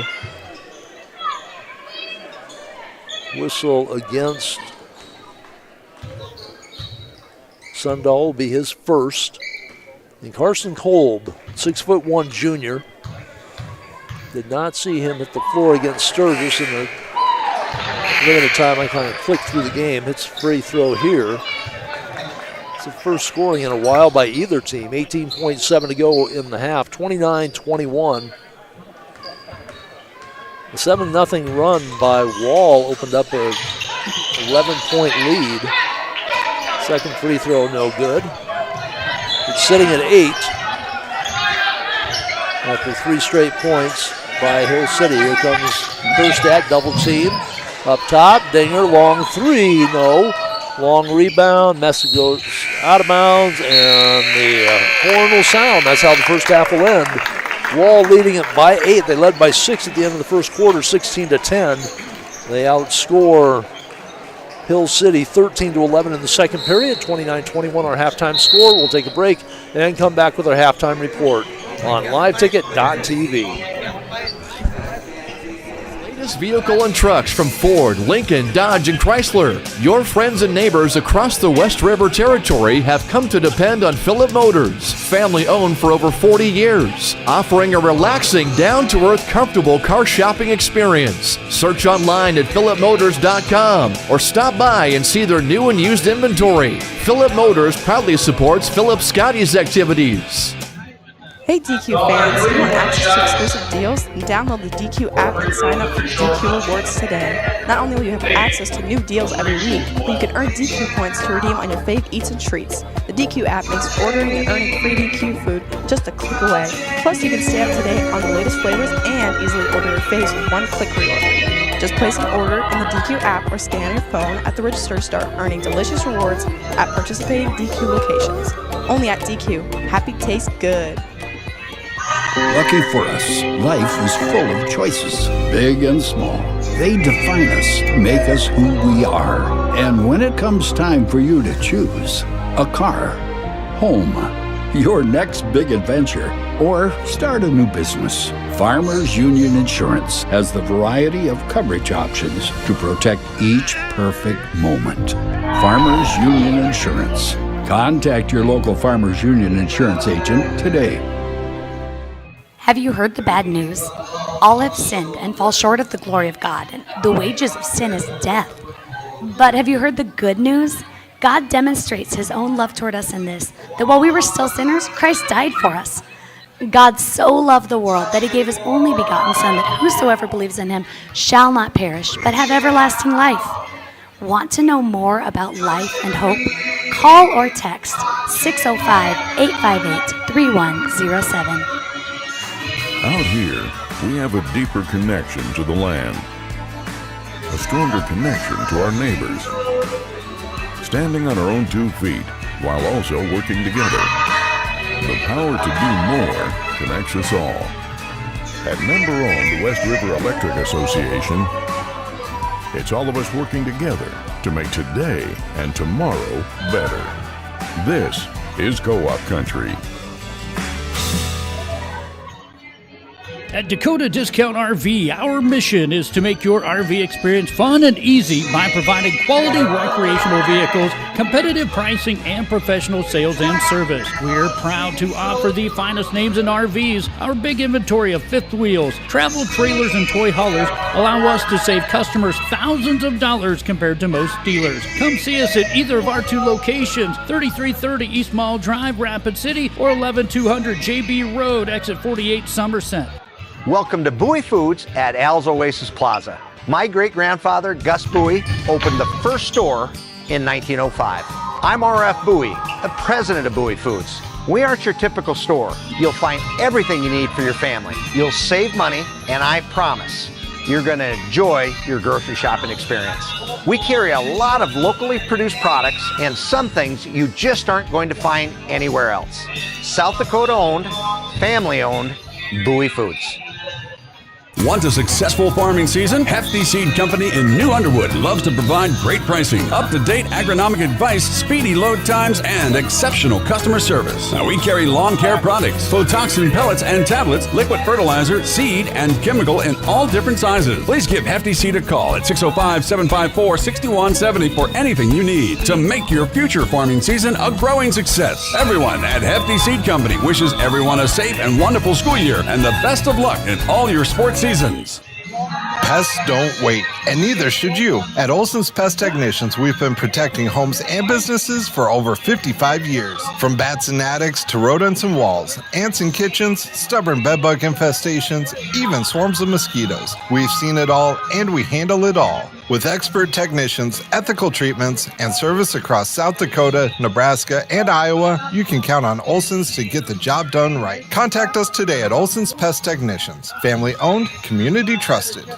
Whistle against Sundahl will be his first. And Carson Kolb, 6'1" junior. Did not see him hit the floor against Sturgis in the limited time I kind of clicked through the game. Hits free throw here. It's the first scoring in a while by either team. 18.7 to go in the half. 29-21. The 7-0 run by Wall opened up a 11-point lead. Second free throw, no good. It's sitting at 8 after 3 straight points by Hill City. Here comes Kerstad, double team. Up top, Dinger, long 3, no. Long rebound, Messick goes out of bounds, and the horn will sound. That's how the first half will end. Wall leading it by 8. They led by 6 at the end of the first quarter, 16-10. They outscore Hill City 13-11 in the second period. 29-21 our halftime score. We'll take a break and come back with our halftime report on liveticket.tv. Vehicle and trucks from Ford, Lincoln, Dodge, and Chrysler. Your friends and neighbors across the West River Territory have come to depend on Philip Motors, family owned for over 40 years, offering a relaxing, down-to-earth, comfortable car shopping experience. Search online at philipmotors.com or stop by and see their new and used inventory. Philip Motors proudly supports Philip Scotty's activities. Hey DQ fans, do you want access to exclusive deals? Then download the DQ app and sign up for DQ Rewards today. Not only will you have access to new deals every week, but you can earn DQ points to redeem on your fave eats and treats. The DQ app makes ordering and earning free DQ food just a click away. Plus, you can stay up to date on the latest flavors and easily order your faves with one-click reorder. Just place an order in the DQ app or scan your phone at the register to start earning delicious rewards at participating DQ locations. Only at DQ. Happy tastes good. Lucky for us, life is full of choices, big and small. They define us, make us who we are. And when it comes time for you to choose a car, home, your next big adventure, or start a new business, Farmers Union Insurance has the variety of coverage options to protect each perfect moment. Farmers Union Insurance. Contact your local Farmers Union Insurance agent today. Have you heard the bad news? All have sinned and fall short of the glory of God, and the wages of sin is death. But have you heard the good news? God demonstrates his own love toward us in this, that while we were still sinners, Christ died for us. God so loved the world that he gave his only begotten Son, that whosoever believes in him shall not perish, but have everlasting life. Want to know more about life and hope? Call or text 605-858-3107. Out here, we have a deeper connection to the land, a stronger connection to our neighbors, standing on our own 2 feet while also working together. The power to do more connects us all. At member-owned West River Electric Association, it's all of us working together to make today and tomorrow better. This is Co-op Country. At Dakota Discount RV, our mission is to make your RV experience fun and easy by providing quality recreational vehicles, competitive pricing, and professional sales and service. We're proud to offer the finest names in RVs. Our big inventory of fifth wheels, travel trailers, and toy haulers allow us to save customers thousands of dollars compared to most dealers. Come see us at either of our 2 locations, 3330 East Mall Drive, Rapid City, or 11200 JB Road, exit 48, Somerset. Welcome to Bowie Foods at Al's Oasis Plaza. My great-grandfather, Gus Bowie, opened the first store in 1905. I'm R.F. Bowie, the president of Bowie Foods. We aren't your typical store. You'll find everything you need for your family. You'll save money, and I promise you're going to enjoy your grocery shopping experience. We carry a lot of locally produced products and some things you just aren't going to find anywhere else. South Dakota-owned, family-owned, Bowie Foods. Want a successful farming season? Hefty Seed Company in New Underwood loves to provide great pricing, up-to-date agronomic advice, speedy load times, and exceptional customer service. Now, we carry lawn care products, Photoxin pellets and tablets, liquid fertilizer, seed, and chemical in all different sizes. Please give Hefty Seed a call at 605-754-6170 for anything you need to make your future farming season a growing success. Everyone at Hefty Seed Company wishes everyone a safe and wonderful school year and the best of luck in all your sports seasons. Pests don't wait, and neither should you. At Olson's Pest Technicians, we've been protecting homes and businesses for over 55 years. From bats and attics to rodents and walls, ants in kitchens, stubborn bedbug infestations, even swarms of mosquitoes. We've seen it all, and we handle it all. With expert technicians, ethical treatments, and service across South Dakota, Nebraska, and Iowa, you can count on Olson's to get the job done right. Contact us today at Olson's Pest Technicians. Family-owned, community trusted.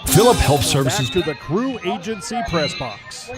Phillip Health Services. Back to the Crew Agency Press Box.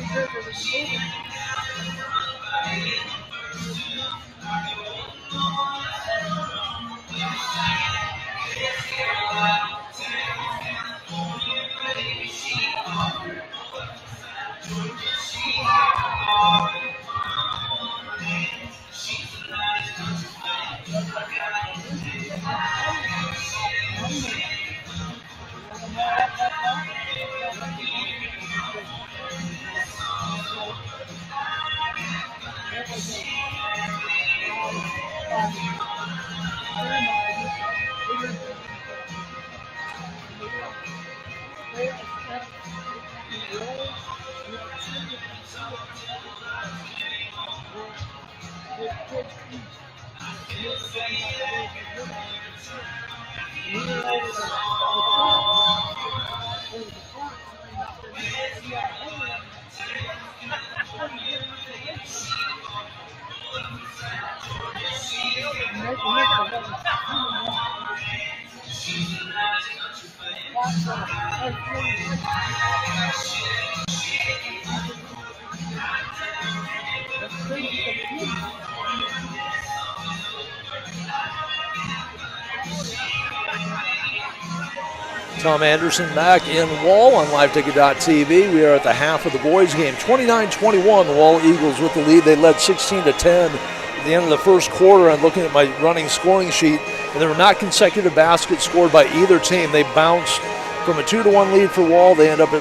Tom Anderson back in Wall on LiveTicket.tv. We are at the half of the boys game. 29-21, the Wall Eagles with the lead. They led 16-10 at the end of the first quarter. I'm looking at my running scoring sheet, and there were not consecutive baskets scored by either team. They bounced from a 2-1 lead for Wall. They end up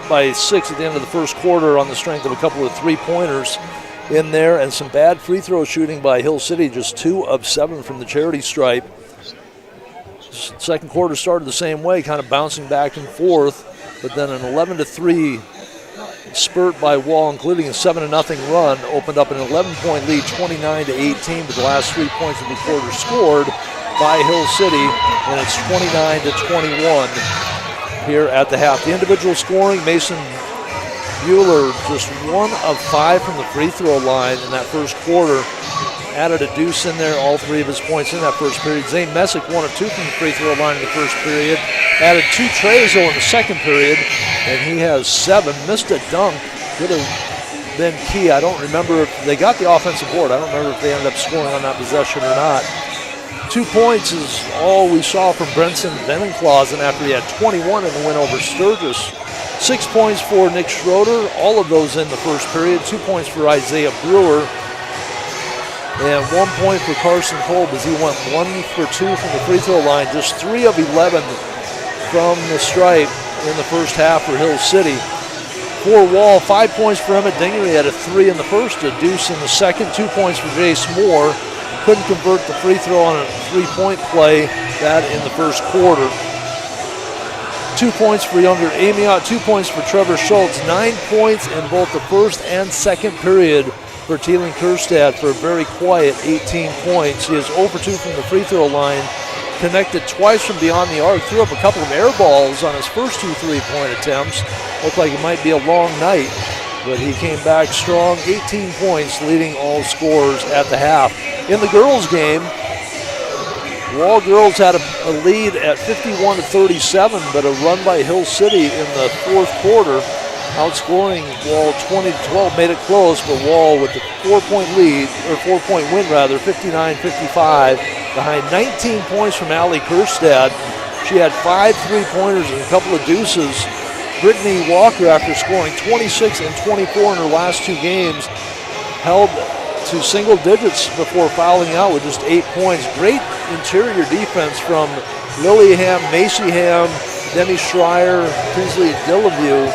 by 6 at the end of the first quarter on the strength of a couple of three-pointers in there and some bad free throw shooting by Hill City, just 2 of 7 from the charity stripe. Second quarter started the same way, kind of bouncing back and forth, but then an 11-3 spurt by Wall, including a 7-0 run, opened up an 11-point lead, 29-18, but the last 3 points of the quarter scored by Hill City, and it's 29-21 here at the half. The individual scoring, Mason Bueller just 1 of 5 from the free throw line in that first quarter. Added a deuce in there, all 3 of his points in that first period. Zane Messick 1 of 2 from the free throw line in the first period. Added 2 trays though in the second period, and he has 7. Missed a dunk, could have been key. I don't remember if they got the offensive board. I don't remember if they ended up scoring on that possession or not. 2 points is all we saw from Brenson Venenclausen after he had 21 in the win over Sturgis. 6 points for Nick Schroeder, all of those in the first period. 2 points for Isaiah Brewer. And 1 point for Carson Kolb as he went 1 for 2 from the free throw line. Just 3 of 11 from the stripe in the first half for Hill City. For Wall, 5 points for Emmett Dinger. He had a 3 in the first, a deuce in the second. 2 points for Jace Moore. Couldn't convert the free throw on a 3-point play, that in the first quarter. 2 points for Younger Amiot, 2 points for Trevor Schultz. 9 points in both the first and second period for Teeling Kerstad for a very quiet 18 points. He is 0 for 2 from the free throw line, connected twice from beyond the arc, threw up a couple of air balls on his first 2 3-point attempts. Looked like it might be a long night, but he came back strong. 18 points, leading all scorers at the half. In the girls' game, Wall girls had a lead at 51-37, but a run by Hill City in the fourth quarter, outscoring Wall 20-12, made it close, but Wall with the 4-point lead, or 4-point win rather, 59-55, behind 19 points from Allie Kerstad. She had 5 3-pointers and a couple of deuces. Brittany Walker, after scoring 26 and 24 in her last 2 games, held to single digits before fouling out with just 8 points. Great interior defense from Lillingham, Macyham, Demi Schreier, Kinsley Dillavue,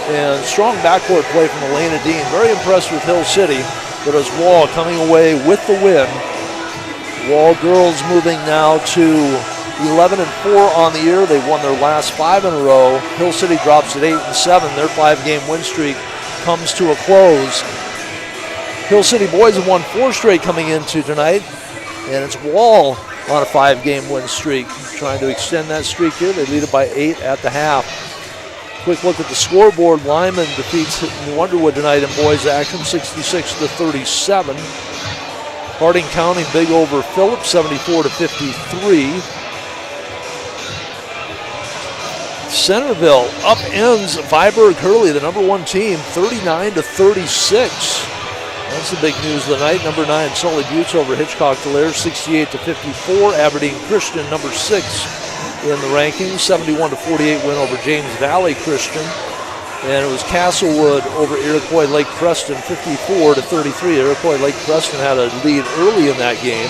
and strong backcourt play from Elena Dean. Very impressed with Hill City, but as Wall coming away with the win. Wall girls moving now to 11-4 on the year. They've won their last 5 in a row. Hill City drops at 8-7. Their 5-game win streak comes to a close. Hill City boys have won 4 straight coming into tonight, and it's Wall on a 5-game win streak, trying to extend that streak here. They lead it by 8 at the half. Quick look at the scoreboard. Lyman defeats New Underwood tonight in boys action, 66-37. Harding County big over Phillips, 74-53. Centerville upends Viborg Hurley, the number 1 team, 39-36. That's the big news of the night. Number 9, Sully Buttes over Hitchcock Delaire, 68-54. Aberdeen Christian, number 6 in the rankings, 71-48 win over James Valley Christian. And it was Castlewood over Iroquois Lake Preston, 54-33. Iroquois Lake Preston had a lead early in that game.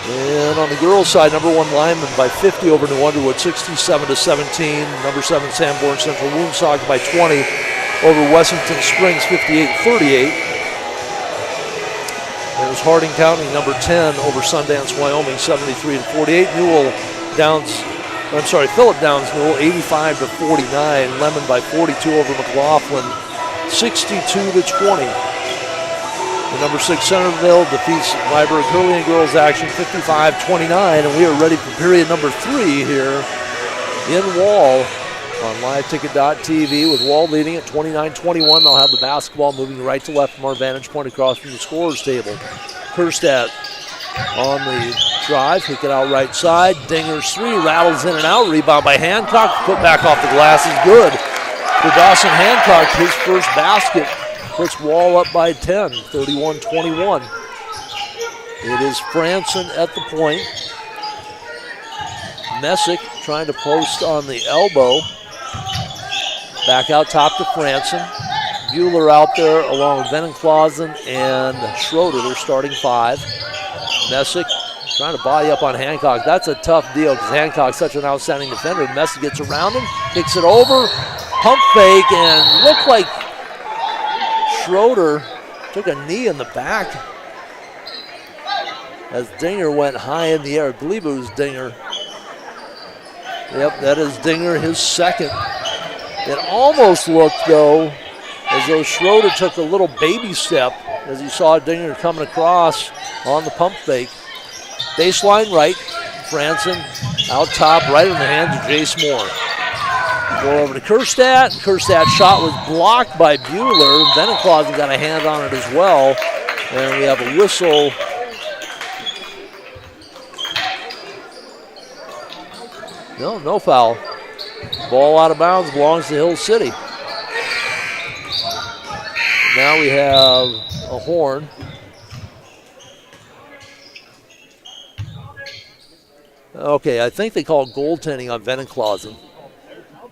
And on the girls' side, number 1 Lyman by 50 over New Underwood, 67-17. Number 7 Sanborn Central Woonsock by 20 over Wessington Springs, 58-38. It was Harding County, number 10 over Sundance, Wyoming, 73-48. Phillip Downs Newell, 85-49. Lemon by 42 over McLaughlin, 62-20. The number 6 Centerville defeats Viborg Hurley in girls action, 55-29, and we are ready for period number 3 here in Wall on liveticket.tv, with Wall leading at 29-21. They'll have the basketball moving right to left from our vantage point across from the scorer's table. Kerstad on the drive, kick it out right side. Dinger's 3, rattles in and out. Rebound by Hancock, put back off the glass is good. For Dawson Hancock, his first basket puts Wall up by 10, 31-21. It is Franson at the point. Messick trying to post on the elbow. Back out top to Franson. Bueller out there along with Venenclausen and Schroeder, their starting 5. Messick trying to body up on Hancock. That's a tough deal because Hancock's such an outstanding defender. Messick gets around him, kicks it over, pump fake, and looked like Schroeder took a knee in the back as Dinger went high in the air. I believe it was Dinger. Yep, that is Dinger, his second. It almost looked, though, as though Schroeder took a little baby step as he saw Dinger coming across on the pump fake. Baseline right. Franson out top, right in the hands of Jace Moore. Go over to Kerstadt. Kerstadt's shot was blocked by Bueller. Venenclausen got a hand on it as well. And we have a whistle. No foul. Ball out of bounds, belongs to Hill City. Now we have a horn. Okay, I think they called goaltending on Venenclausen.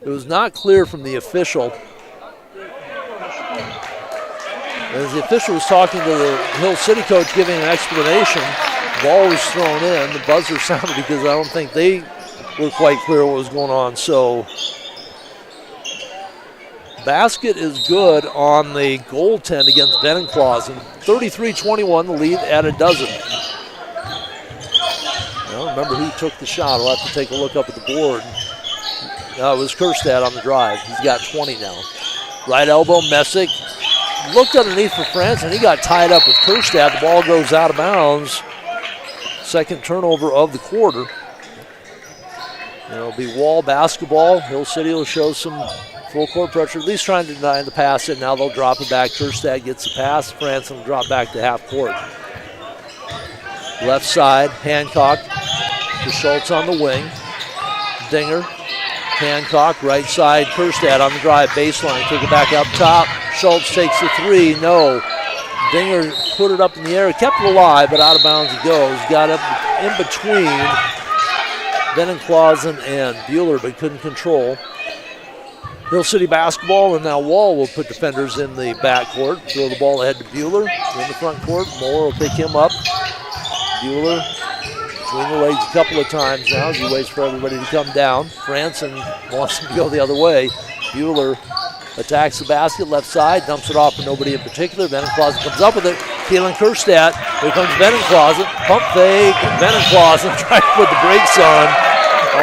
It was not clear from the official. As the official was talking to the Hill City coach, giving an explanation, the ball was thrown in. The buzzer sounded because I don't think they were quite clear what was going on. So, basket is good on the goaltend against Venenclausen. 33-21, the lead at a dozen. I don't remember who took the shot. I'll have to take a look up at the board. No, it was Kerstadt on the drive. He's got 20 now. Right elbow, Messick. Looked underneath for France, and he got tied up with Kerstadt. The ball goes out of bounds. Second turnover of the quarter. It'll be Wall basketball. Hill City will show some full court pressure, at least trying to deny the pass, and now they'll drop it back. Kerstadt gets the pass. France will drop back to half court. Left side, Hancock to Schultz on the wing. Dinger, Hancock, right side, Kerstadt on the drive, baseline, took it back up top. Schultz takes the three, no. Dinger put it up in the air, kept it alive, but out of bounds it goes. Got up in between Venenclausen and Bueller, but couldn't control. Hill City basketball, and now Wall will put defenders in the backcourt. Throw the ball ahead to Bueller in the front court. Moore will pick him up. Bueller between the legs a couple of times now as he waits for everybody to come down. Franson wants him to go the other way. Bueller attacks the basket, left side, dumps it off for nobody in particular. Venenclausen comes up with it. Keelan Kerstadt. Here comes Venenclausen. Pump fake. Venenclausen trying to put the brakes on.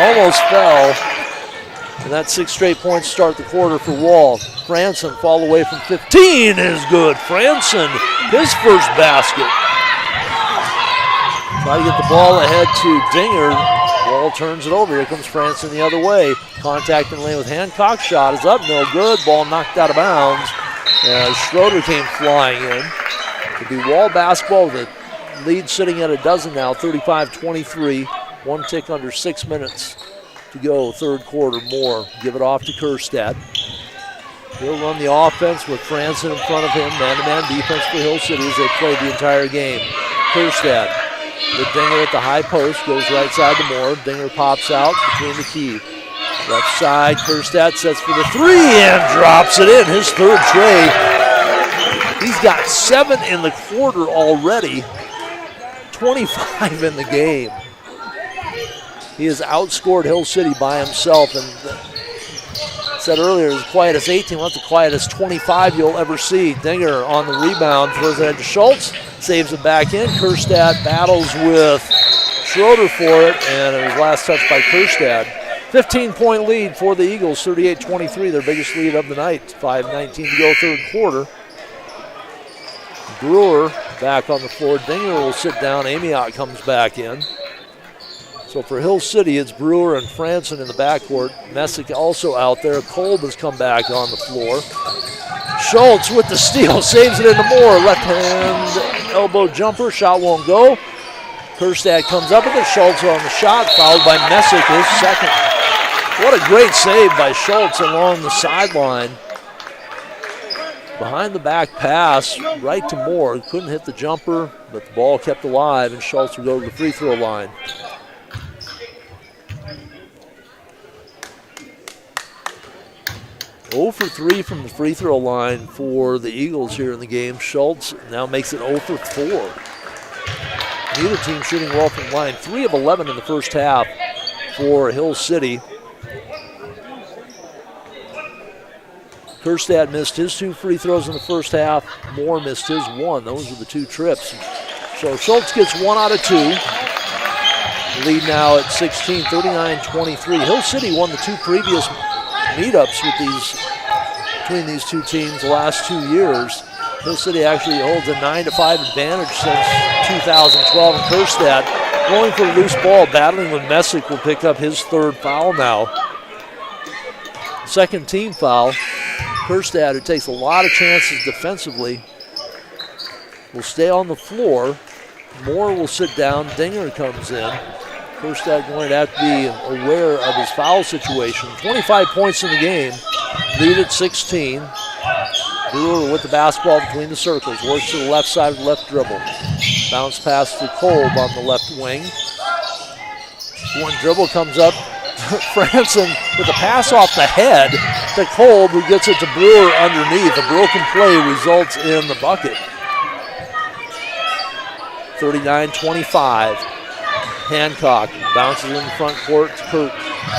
Almost fell. And that's 6 straight points to start the quarter for Wall. Franson fall away from 15 is good. Franson, his first basket. Try to get the ball ahead to Dinger. Wall turns it over. Here comes Franson the other way. Contact in the lane with Hancock. Shot is up. No good. Ball knocked out of bounds. As Schroeder came flying in. It'll be Wall basketball with the lead sitting at a dozen now. 35-23. One tick under 6 minutes to go. Third quarter. Moore give it off to Kerstadt. He'll run the offense with Franson in front of him. Man-to-man defense for Hill City as they played the entire game. Kerstadt. With Dinger at the high post, goes right side to Moore. Dinger pops out between the key. Left side, Kerstadt sets for the three and drops it in. His third trade. He's got 7 in the quarter already. 25 in the game. He has outscored Hill City by himself, and said earlier, as quiet as 18, well, that's the quietest 25 you'll ever see. Dinger on the rebound, throws it ahead to Schultz, saves it back in. Kerstadt battles with Schroeder for it, and it was last touched by Kerstadt. 15-point lead for the Eagles, 38-23, their biggest lead of the night. 5:19 to go, third quarter. Brewer back on the floor. Dinger will sit down. Amiot comes back in. So for Hill City, it's Brewer and Franson in the backcourt. Messick also out there. Kolb has come back on the floor. Schultz with the steal, saves it into Moore. Left hand elbow jumper, shot won't go. Kerstadt comes up with it. Schultz on the shot, fouled by Messick, his second. What a great save by Schultz along the sideline. Behind the back pass, right to Moore. Couldn't hit the jumper, but the ball kept alive, and Schultz will go to the free throw line. Oh for 3 from the free throw line for the Eagles here in the game. Schultz now makes it 0 for 4. Neither team shooting well from the line. 3 of 11 in the first half for Hill City. Kerstadt missed his 2 free throws in the first half. Moore missed his 1. Those were the 2 trips. So Schultz gets 1 out of 2. Lead now at 16, 39-23. Hill City won the 2 previous meetups between these two teams the last 2 years. Hill City actually holds a 9-5 advantage since 2012. And Kerstad going for a loose ball, battling with Messick, will pick up his third foul now. Second team foul. Kerstad, who takes a lot of chances defensively, will stay on the floor. Moore will sit down. Dinger comes in. Kerstad going to have to be aware of his foul situation. 25 points in the game. Lead at 16. Brewer with the basketball between the circles. Works to the left side of the left dribble. Bounce pass to Kolb on the left wing. One dribble comes up. Franson with a pass off the head to Kolb, who gets it to Brewer underneath. A broken play results in the bucket. 39-25. Hancock bounces in the front court to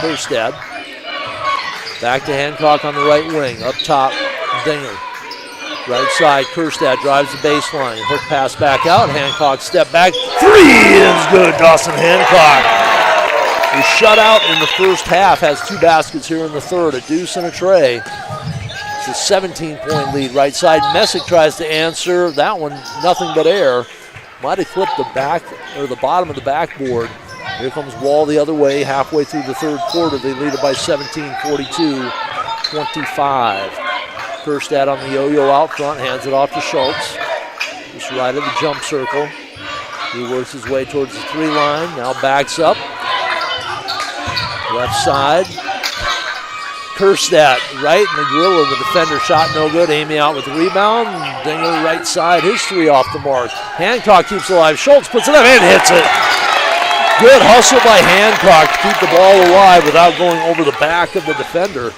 Kerstad. Back to Hancock on the right wing. Up top, Dinger. Right side, Kerstad drives the baseline. Hook pass back out. Hancock step back. Three is good. Dawson Hancock. He shut out in the first half. Has 2 baskets here in the third. A deuce and a tray. It's a 17-point lead. Right side, Messick tries to answer. That one, nothing but air. Might have clipped the back or the bottom of the backboard. Here comes Wall the other way. Halfway through the third quarter, they lead it by 17, 42-25. Kerstad on the yo-yo out front, hands it off to Schultz. Just right at the jump circle. He works his way towards the 3 line. Now backs up. Left side. Kerstad right in the grill of the defender. Shot no good. Amy out with the rebound. Dinger right side. His 3 off the mark. Hancock keeps it alive. Schultz puts it up and hits it. Good hustle by Hancock to keep the ball alive without going over the back of the defender.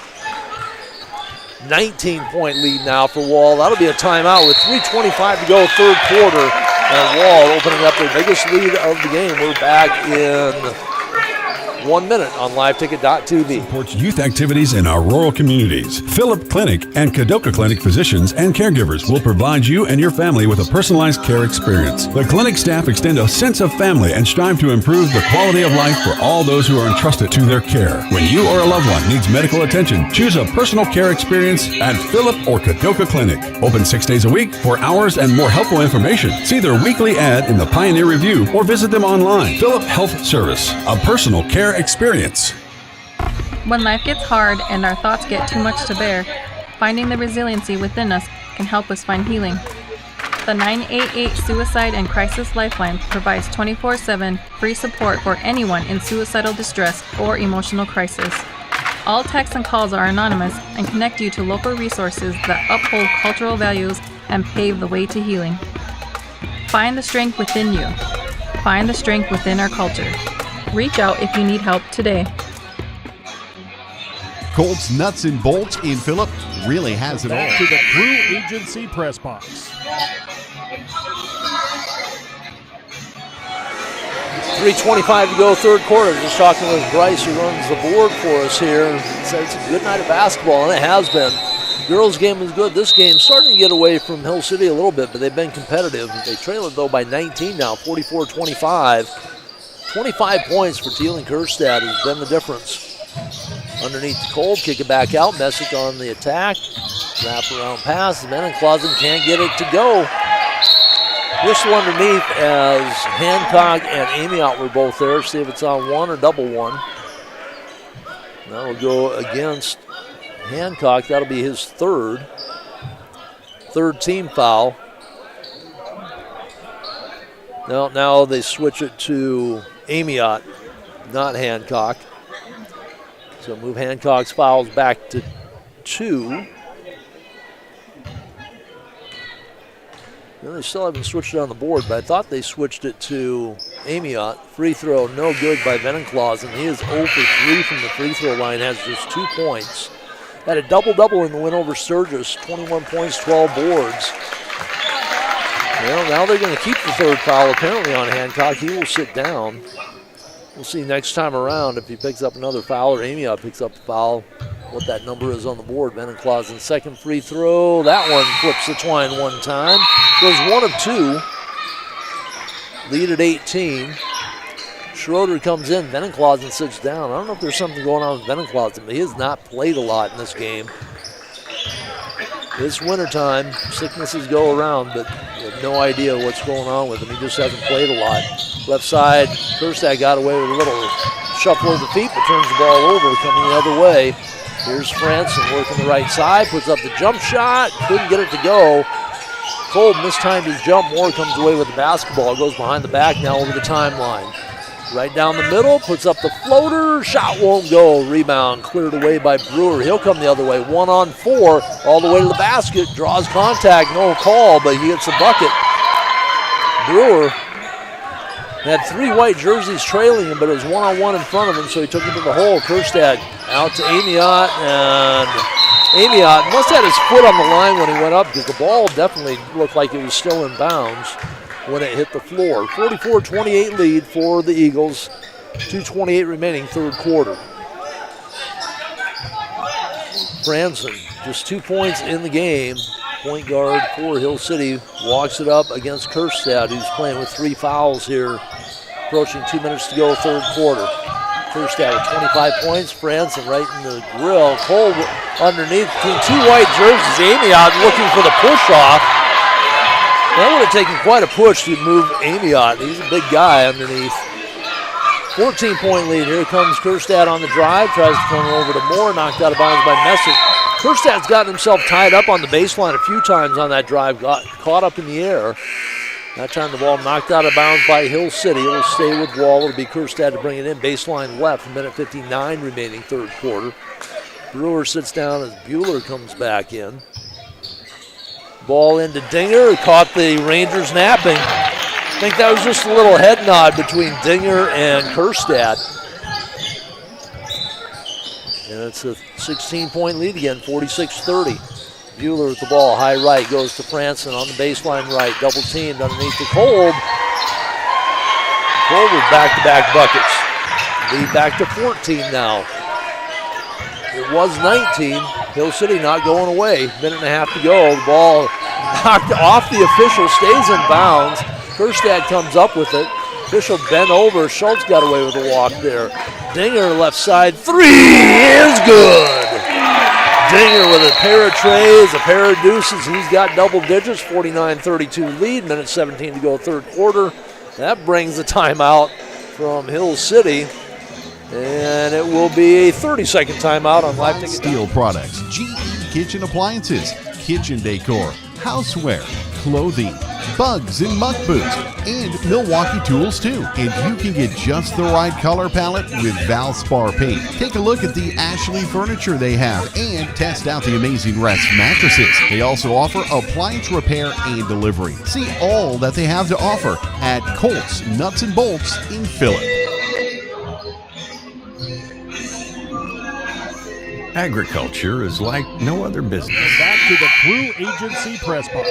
19-point lead now for Wall. That'll be a timeout with 3:25 to go, third quarter. And Wall opening up their biggest lead of the game. We're back in 1 minute on liveticket.tv. Supports youth activities in our rural communities. Phillip Clinic and Kadoka Clinic physicians and caregivers will provide you and your family with a personalized care experience. The clinic staff extend a sense of family and strive to improve the quality of life for all those who are entrusted to their care. When you or a loved one needs medical attention, choose a personal care experience at Phillip or Kadoka Clinic. Open 6 days a week for hours and more helpful information. See their weekly ad in the Pioneer Review or visit them online. Phillip Health Service, a personal care experience. When life gets hard and our thoughts get too much to bear, finding the resiliency within us can help us find healing. The 988 Suicide and Crisis Lifeline provides 24/7 free support for anyone in suicidal distress or emotional crisis. All texts and calls are anonymous and connect you to local resources that uphold cultural values and pave the way to healing. Find the strength within you. Find the strength within our culture. Reach out if you need help today. Colt's Nuts and Bolts in Phillip really has it all. Back to the Crew Agency press box. 3:25 to go, third quarter. Just talking with Bryce, who runs the board for us here. Said it's a good night of basketball, and it has been. Girls' game was good. This game starting to get away from Hill City a little bit, but they've been competitive. They trail it, though, by 19 now, 44-25. 25 points for Thiel and Kerstad has been the difference. Underneath the Kolb, kick it back out. Messick on the attack. Wrap around pass. Venenclausen can't get it to go. Whistle underneath as Hancock and Amiot were both there. See if it's on one or double one. That'll go against Hancock. That'll be his third team foul. Now they switch it to Amiot, not Hancock. So move Hancock's fouls back to 2. They still haven't switched it on the board, but I thought they switched it to Amiot. Free throw, no good by Venenclausen. He is 0 for 3 from the free throw line, has just 2 points. Had a double-double in the win over Sturgis, 21 points, 12 boards. Well, now they're going to keep the third foul apparently on Hancock. He will sit down. We'll see next time around if he picks up another foul or Amiot picks up the foul, what that number is on the board. Venenclausen's second free throw. That one flips the twine one time. Goes 1 of 2. Lead at 18. Schroeder comes in, Venenclausen sits down. I don't know if there's something going on with Venenclausen, but he has not played a lot in this game. It's wintertime, sicknesses go around, but you have no idea what's going on with him. He just hasn't played a lot. Left side, Kerstad got away with a little shuffle of the feet, but turns the ball over, coming the other way. Here's Franson working the right side, puts up the jump shot, couldn't get it to go. Kolb mistimed his jump. Moore comes away with the basketball, goes behind the back now over the timeline. Right down the middle, puts up the floater, shot won't go. Rebound cleared away by Brewer. He'll come the other way, 1-on-4, all the way to the basket, draws contact, no call, but he gets a bucket. Brewer had 3 white jerseys trailing him, but it was 1-on-1 in front of him, so he took it to the hole. Kerstad out to Amiot, and Amiot must have had his foot on the line when he went up because the ball definitely looked like it was still in bounds when it hit the floor. 44-28 lead for the Eagles. 2:28 remaining, third quarter. Franson, just 2 points in the game. Point guard for Hill City, walks it up against Kerstad, who's playing with 3 fouls here. Approaching 2 minutes to go, third quarter. Kerstad with 25 points. Franson right in the grill. Kolb underneath between 2 white jerseys. Amiot looking for the push-off. That would have taken quite a push to move Amiot. He's a big guy underneath. 14-point lead. Here comes Kerstad on the drive. Tries to turn it over to Moore. Knocked out of bounds by Messick. Kerstad's gotten himself tied up on the baseline a few times on that drive. Got caught up in the air. That time the ball knocked out of bounds by Hill City. It'll stay with Wall. It'll be Kerstad to bring it in. Baseline left. 1:59 remaining, third quarter. Brewer sits down as Bueller comes back in. Ball into Dinger, caught the Rangers napping. I think that was just a little head nod between Dinger and Kerstad. And it's a 16-point lead again, 46-30. Bueller with the ball, high right, goes to Franson on the baseline right, double teamed underneath the Kolb. Kolb with back-to-back buckets. Lead back to 14 now. It was 19. Hill City not going away. Minute and a half to go. The ball knocked off the official, stays in bounds. Kerstad comes up with it. Official bent over. Schultz got away with a walk there. Dinger left side. 3 is good. Dinger with a pair of trays, a pair of deuces. He's got double digits. 49-32 lead. Minute 17 to go, third quarter. That brings the timeout from Hill City. And it will be a 30-second timeout on Live Ticket. Steel products, GE kitchen appliances, kitchen decor, houseware, clothing, bugs and muck boots, and Milwaukee tools too. And you can get just the right color palette with Valspar paint. Take a look at the Ashley furniture they have and test out the amazing Rest mattresses. They also offer appliance repair and delivery. See all that they have to offer at Colts Nuts and Bolts in Phillip. Agriculture is like no other business. Back to the Crew Agency Press Box.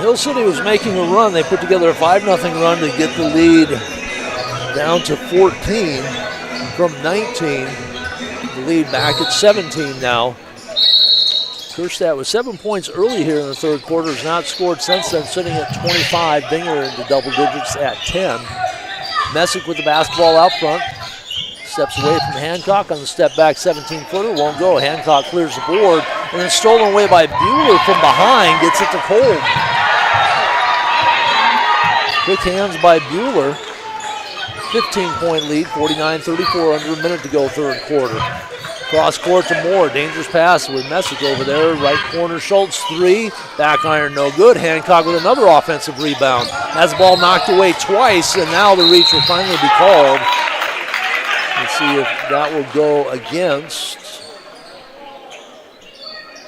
Hill City was making a run. They put together a 5-0 run to get the lead down to 14 from 19. The lead back at 17 now. Kerstad with 7 points early here in the third quarter, has not scored since then, sitting at 25. Dinger into double digits at 10. Messick with the basketball out front. Steps away from Hancock on the step back 17-footer, won't go. Hancock clears the board, and then stolen away by Bueller from behind, gets it to Kolb. Quick hands by Bueller. 15-point lead, 49-34, under a minute to go, third quarter. Cross court to Moore, dangerous pass with Messick over there, right corner, Schultz, 3, back iron, no good. Hancock with another offensive rebound. Has the ball knocked away twice, and now the reach will finally be called. Let's see if that will go against.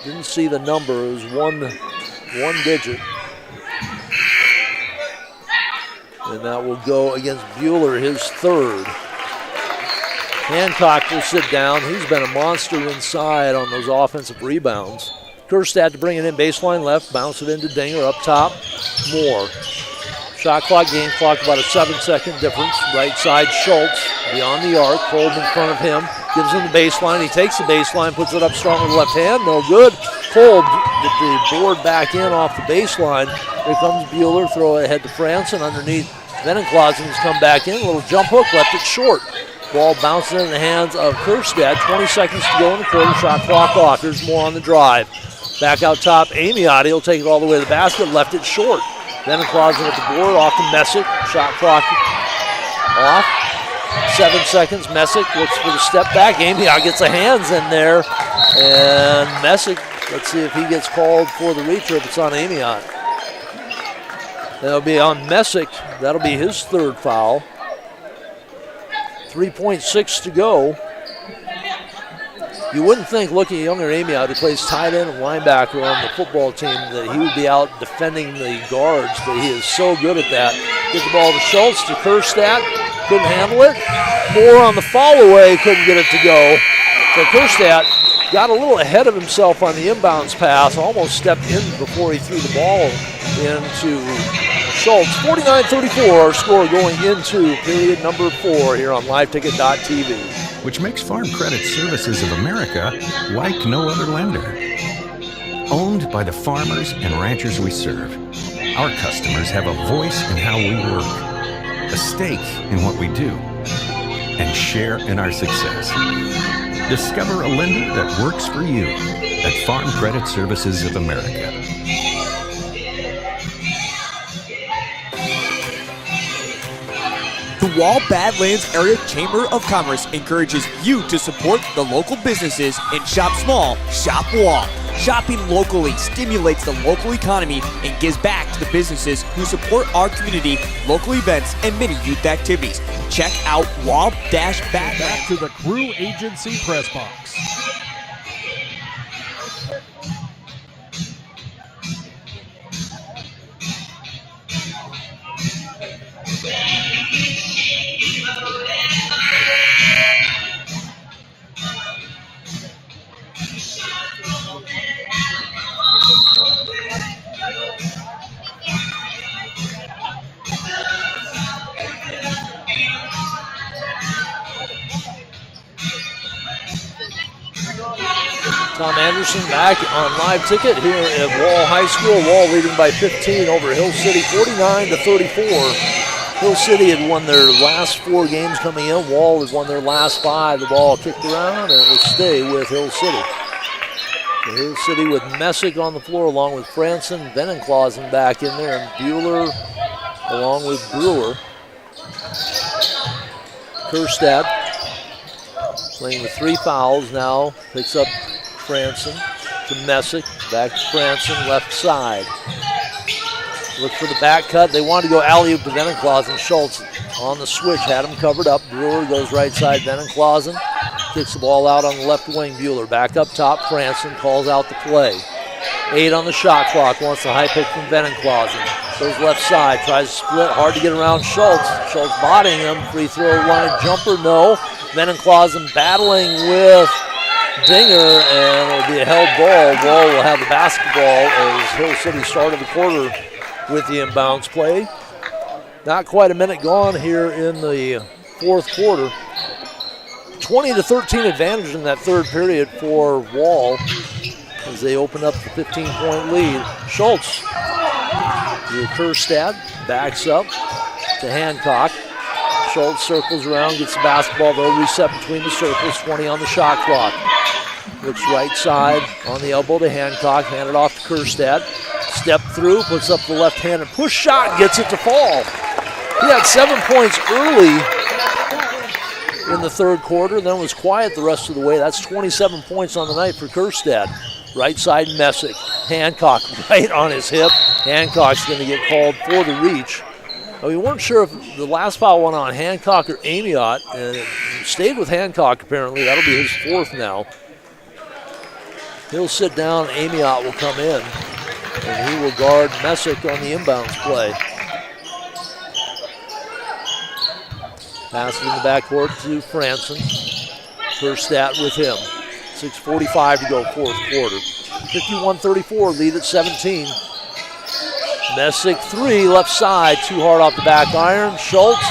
Didn't see the number, it was one digit. And that will go against Bueller, his third. Hancock will sit down. He's been a monster inside on those offensive rebounds. Kerstad to bring it in baseline left, bounce it into Dinger up top. Moore Shot clock, game clock, about a 7-second difference. Right side, Schultz beyond the arc. Kolb in front of him. Gives him the baseline. He takes the baseline, puts it up strong with the left hand. No good. Kolb with the board back in off the baseline. Here comes Bueller. Throw it ahead to Franson underneath. Venenclausen has come back in. A little jump hook, left it short. Ball bounces in the hands of Kerstad. 20 seconds to go in the quarter. Shot clock off. Here's more on the drive. Back out top, Amiot. He'll take it all the way to the basket. Left it short. Venenclausen at the board. Off to Messick. Shot clock off. 7 seconds. Messick looks for the step back. Amiot gets the hands in there. And Messick, let's see if he gets called for the reach or if it's on Amiot. That'll be on Messick. That'll be his third foul. 3.6 to go. You wouldn't think, looking at younger Amiot, who plays tight end and linebacker on the football team, that he would be out defending the guards, but he is so good at that. Get the ball to Schultz, to Kerstad. Couldn't handle it. Moore on the follow away, couldn't get it to go. So Kerstad got a little ahead of himself on the inbounds pass, almost stepped in before he threw the ball into Schultz. 49-34, our score going into period number 4 here on LiveTicket.tv. Which makes Farm Credit Services of America like no other lender. Owned by the farmers and ranchers we serve, our customers have a voice in how we work, a stake in what we do, and share in our success. Discover a lender that works for you at Farm Credit Services of America. The Wall Badlands Area Chamber of Commerce encourages you to support the local businesses and shop small, shop Wall. Shopping locally stimulates the local economy and gives back to the businesses who support our community, local events, and many youth activities. Check out Wall-Badlands. Back to the Crew Agency Press Box. Tom Anderson back on Live Ticket here at Wall High School. Wall leading by 15 over Hill City, 49-34. Hill City had won their last 4 games coming in. Wall had won their last 5. The ball kicked around, and it will stay with Hill City. So Hill City with Messick on the floor along with Franson, Venenclausen back in there, and Bueller along with Brewer. Kerstad playing with 3 fouls now, picks up Franson to Messick, back to Franson, left side. Look for the back cut. They wanted to go alley-oop to Venenclausen. Schultz on the switch, had him covered up. Brewer goes right side, Venenclausen kicks the ball out on the left wing. Bueller back up top, Franson calls out the play. 8 on the shot clock, wants the high pick from Venenclausen. Goes left side, tries to split, hard to get around Schultz. Schultz bodying him, free throw line jumper, no. Venenclausen battling with Dinger, and it'll be a held ball. Wall will have the basketball as Hill City started the quarter with the inbounds play. Not quite a minute gone here in the 4th quarter. 20-13 advantage in that 3rd period for Wall as they open up the 15-point lead. Schultz to Kerstad, backs up to Hancock. Schultz circles around, gets the basketball. They'll reset between the circles, 20 on the shot clock. Looks right side on the elbow to Hancock, hand it off to Kerstad. Step through, puts up the left-handed push shot, gets it to fall. He had 7 points early in the 3rd quarter, then was quiet the rest of the way. That's 27 points on the night for Kerstad. Right side Messick, Hancock right on his hip. Hancock's going to get called for the reach. We weren't sure if the last foul went on Hancock or Amiot, and it stayed with Hancock apparently. That'll be his 4th now. He'll sit down, Amiot will come in, and he will guard Messick on the inbounds play. Pass in the backcourt to Franson. Kerstad with him. 6:45 to go, 4th quarter. 51-34, lead at 17. Messick 3, left side, too hard off the back iron. Schultz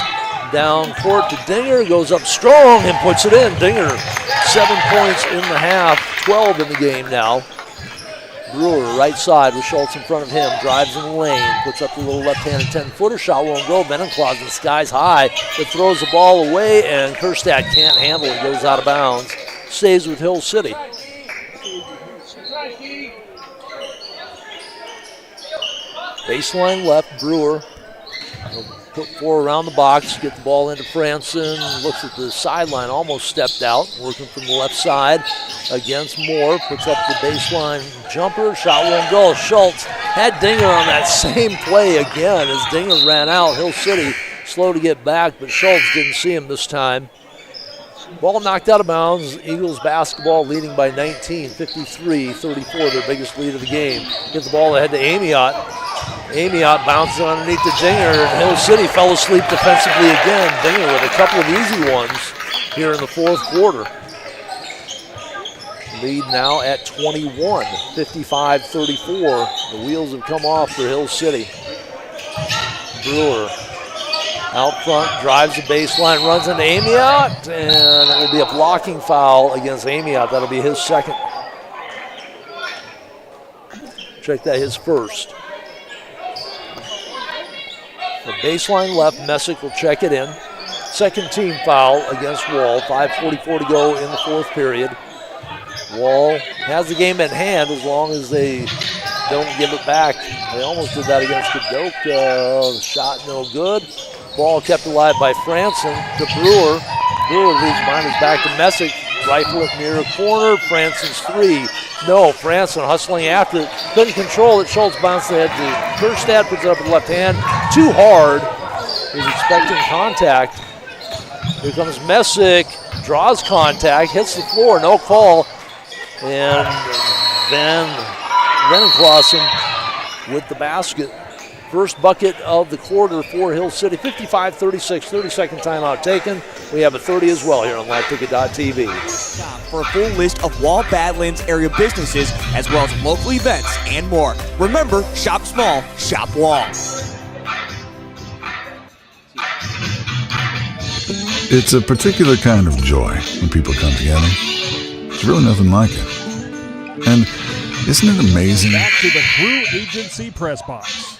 down court to Dinger, goes up strong and puts it in. Dinger, 7 points in the half, 12 in the game now. Brewer, right side with Schultz in front of him, drives in the lane, puts up the little left-handed 10-footer, shot won't go. Benenclaus in the skies high, but throws the ball away, and Kerstad can't handle it, goes out of bounds. Stays with Hill City. Baseline left, Brewer. He'll put 4 around the box, get the ball into Franson, looks at the sideline, almost stepped out, working from the left side against Moore, puts up the baseline jumper, shot won't go. Schultz had Dinger on that same play again as Dinger ran out. Hill City slow to get back, but Schultz didn't see him this time. Ball knocked out of bounds. Eagles basketball leading by 19, 53-34, their biggest lead of the game. Get the ball ahead to Amiot. Amiot bounces underneath the Dinger, and Hill City fell asleep defensively again. Dinger with a couple of easy ones here in the fourth quarter. Lead now at 21, 55-34. The wheels have come off for Hill City. Brewer out front, drives the baseline, runs into Amiot, and it will be a blocking foul against Amiot. That'll be his second. Check that, his first. The baseline left, Messick will check it in. Second team foul against Wall, 5:44 to go in the fourth period. Wall has the game at hand as long as they don't give it back. They almost did that against Kadoka. Shot no good. Ball kept alive by Franson to Brewer. Brewer leaves behind his back to Messick. Rifle it near the corner. Franson's 3. No, Franson hustling after it. Couldn't control it. Schultz bounced ahead to Kerstad. Puts it up with the left hand. Too hard. He's expecting contact. Here comes Messick. Draws contact. Hits the floor. No call. And then Venenclassen with the basket. First bucket of the quarter for Hill City. 55-36, 30-second timeout taken. We have a 30 as well here on LiveTicket.tv. For a full list of Wall Badlands area businesses, as well as local events and more. Remember, shop small, shop Wall. It's a particular kind of joy when people come together. There's really nothing like it. And isn't it amazing? Back to the Brew Agency press box.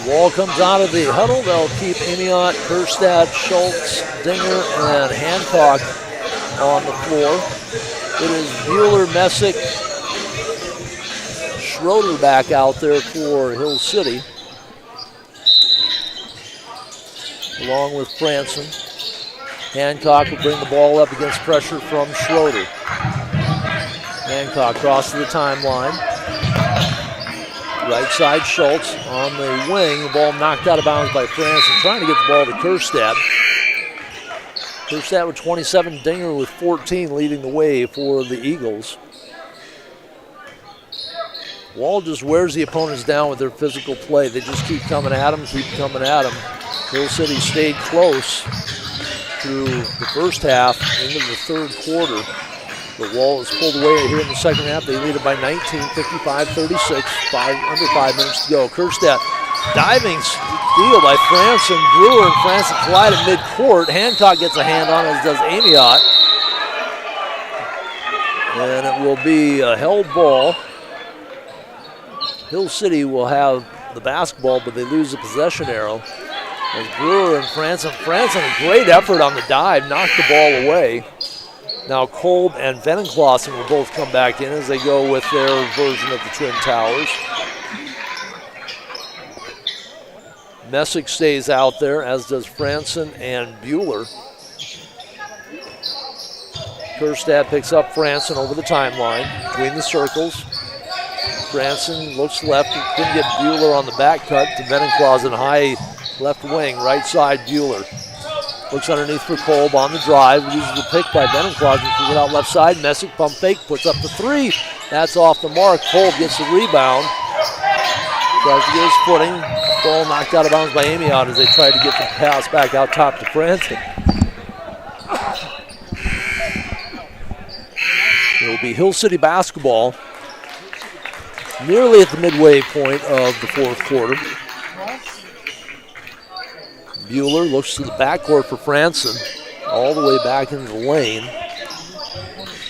Wall comes out of the huddle. They'll keep Amiot, Kerstad, Schultz, Dinger, and Hancock on the floor. It is Bueller, Messick, Schroeder back out there for Hill City, along with Franson. Hancock will bring the ball up against pressure from Schroeder. Hancock crosses the timeline. Right side, Schultz on the wing. The ball knocked out of bounds by Franson, trying to get the ball to Kerstad. Kerstad with 27, Dinger with 14, leading the way for the Eagles. Wall just wears the opponents down with their physical play. They just keep coming at them, keep coming at them. Hill City stayed close through the first half into the third quarter. The Wall is pulled away here in the second half. They lead it by 19, 55-36, under 5 minutes to go. Kerstad diving steal by Franson. Brewer and Franson collide at midcourt. Hancock gets a hand on it, as does Amiot. And it will be a held ball. Hill City will have the basketball, but they lose the possession arrow. As Brewer and Franson, a great effort on the dive, knocked the ball away. Now Kolb and Venenclassen will both come back in as they go with their version of the Twin Towers. Messick stays out there, as does Franson and Bueller. Kerstad picks up Franson over the timeline between the circles. Franson looks left, couldn't get Bueller on the back cut to Venenclassen, high left wing, right side Bueller. Looks underneath for Kolb on the drive, uses the pick by Venenclassen to get out left side. Messick pump fake, puts up the 3. That's off the mark. Kolb gets the rebound. Tries to get his footing. Ball knocked out of bounds by Amiot as they tried to get the pass back out top to Franson. It will be Hill City basketball nearly at the midway point of the fourth quarter. Bueller looks to the backcourt for Franson, all the way back into the lane.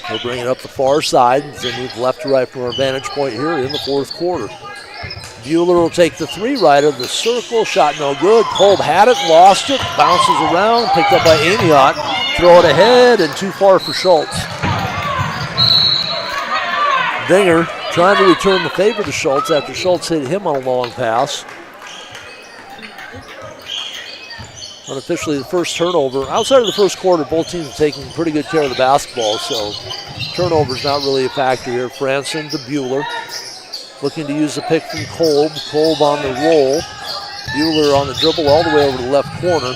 He'll bring it up the far side as they move left to right from our vantage point here in the fourth quarter. Bueller will take the three right of the circle. Shot no good. Kolb had it, lost it, bounces around, picked up by Amiot. Throw it ahead and too far for Schultz. Dinger trying to return the favor to Schultz after Schultz hit him on a long pass. Unofficially the first turnover. Outside of the first quarter, both teams are taking pretty good care of the basketball, so turnover's not really a factor here. Franson to Bueller. Looking to use the pick from Kolb. Kolb on the roll. Bueller on the dribble all the way over to the left corner.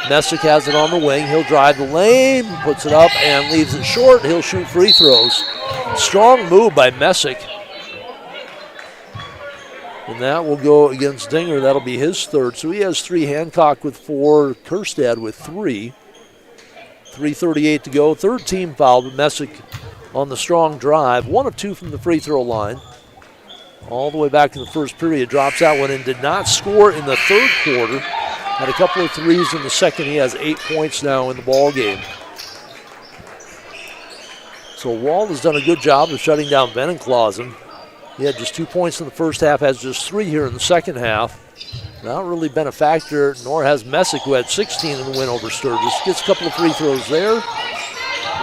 Messick has it on the wing. He'll drive the lane, puts it up, and leaves it short. He'll shoot free throws. Strong move by Messick. And that will go against Dinger. That'll be his third. So he has three. Hancock with four. Kerstad with three. 3:38 to go. Third team foul, but Messick on the strong drive. 1 of 2 from the free throw line. All the way back in the first period. Drops that one and did not score in the third quarter. Had a couple of threes in the second. He has 8 points now in the ball game. So Wall has done a good job of shutting down Venenclausen. He had just 2 points in the first half, has just 3 here in the second half. Not really been a factor, nor has Messick, who had 16 in the win over Sturgis. Gets a couple of free throws there.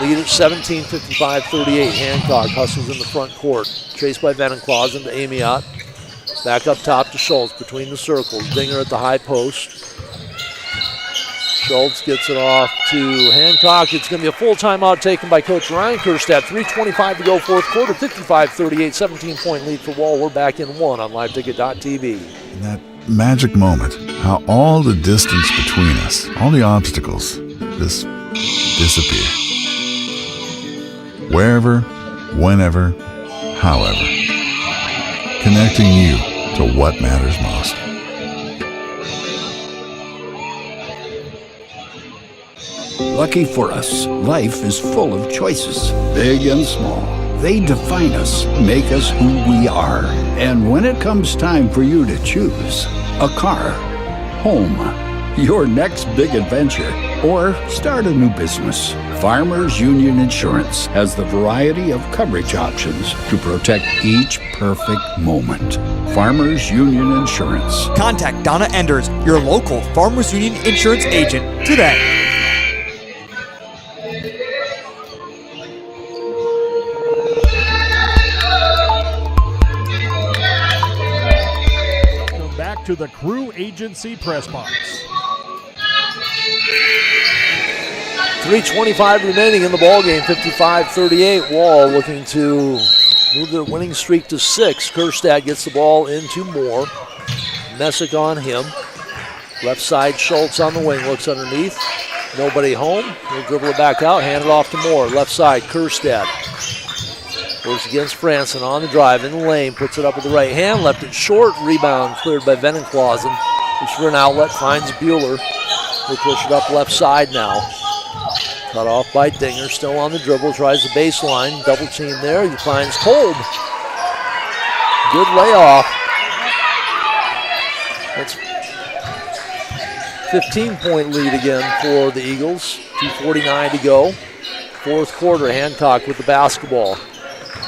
Lead at 17, 55-38. Hancock hustles in the front court. Chased by Venenclausen to Amiot. Back up top to Schultz between the circles. Dinger at the high post. Schultz gets it off to Hancock. It's going to be a full timeout taken by Coach Ryan Kerstad. 3:25 to go, fourth quarter, 55-38, 17-point lead for Wall. We're back in one on LiveTicket.tv. That magic moment, how all the distance between us, all the obstacles, just disappear. Wherever, whenever, however. Connecting you to what matters most. Lucky for us, life is full of choices, big and small. They define us, make us who we are. And when it comes time for you to choose a car, home, your next big adventure, or start a new business, Farmers Union Insurance has the variety of coverage options to protect each perfect moment. Farmers Union Insurance. Contact Donna Enders, your local Farmers Union Insurance agent, today. To the Crew Agency Press Box. 3:25 remaining in the ball game. 55-38. Wall looking to move their winning streak to 6. Kerstad gets the ball into Moore. Messick on him. Left side, Schultz on the wing. Looks underneath. Nobody home. He'll dribble it back out. Hand it off to Moore. Left side, Kerstad. Works against Franson on the drive in the lane. Puts it up with the right hand. Left it short. Rebound cleared by Venenclausen. Looks for an outlet. Finds Bueller. He'll push it up left side now. Cut off by Dinger. Still on the dribble. Tries the baseline. Double team there. He finds Kolb. Good layoff. That's 15-point lead again for the Eagles. 2:49 to go. Fourth quarter. Hancock with the basketball.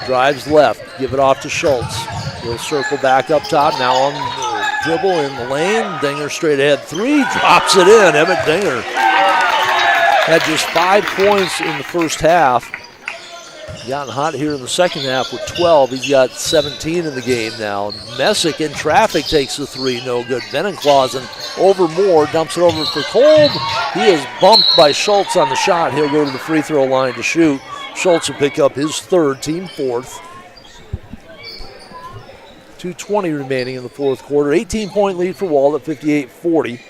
Drives left, give it off to Schultz. He'll circle back up top, now on the dribble in the lane. Dinger straight ahead three, drops it in. Emmett Dinger had just 5 points in the first half. Gotten hot here in the second half with 12. He's got 17 in the game now. Messick in traffic takes the three, no good. Venenclausen over Moore, dumps it over for Kolb. He is bumped by Schultz on the shot. He'll go to the free throw line to shoot. Schultz will pick up his third, team fourth. 2:20 remaining in the fourth quarter. 18-point lead for Wall at 58-40.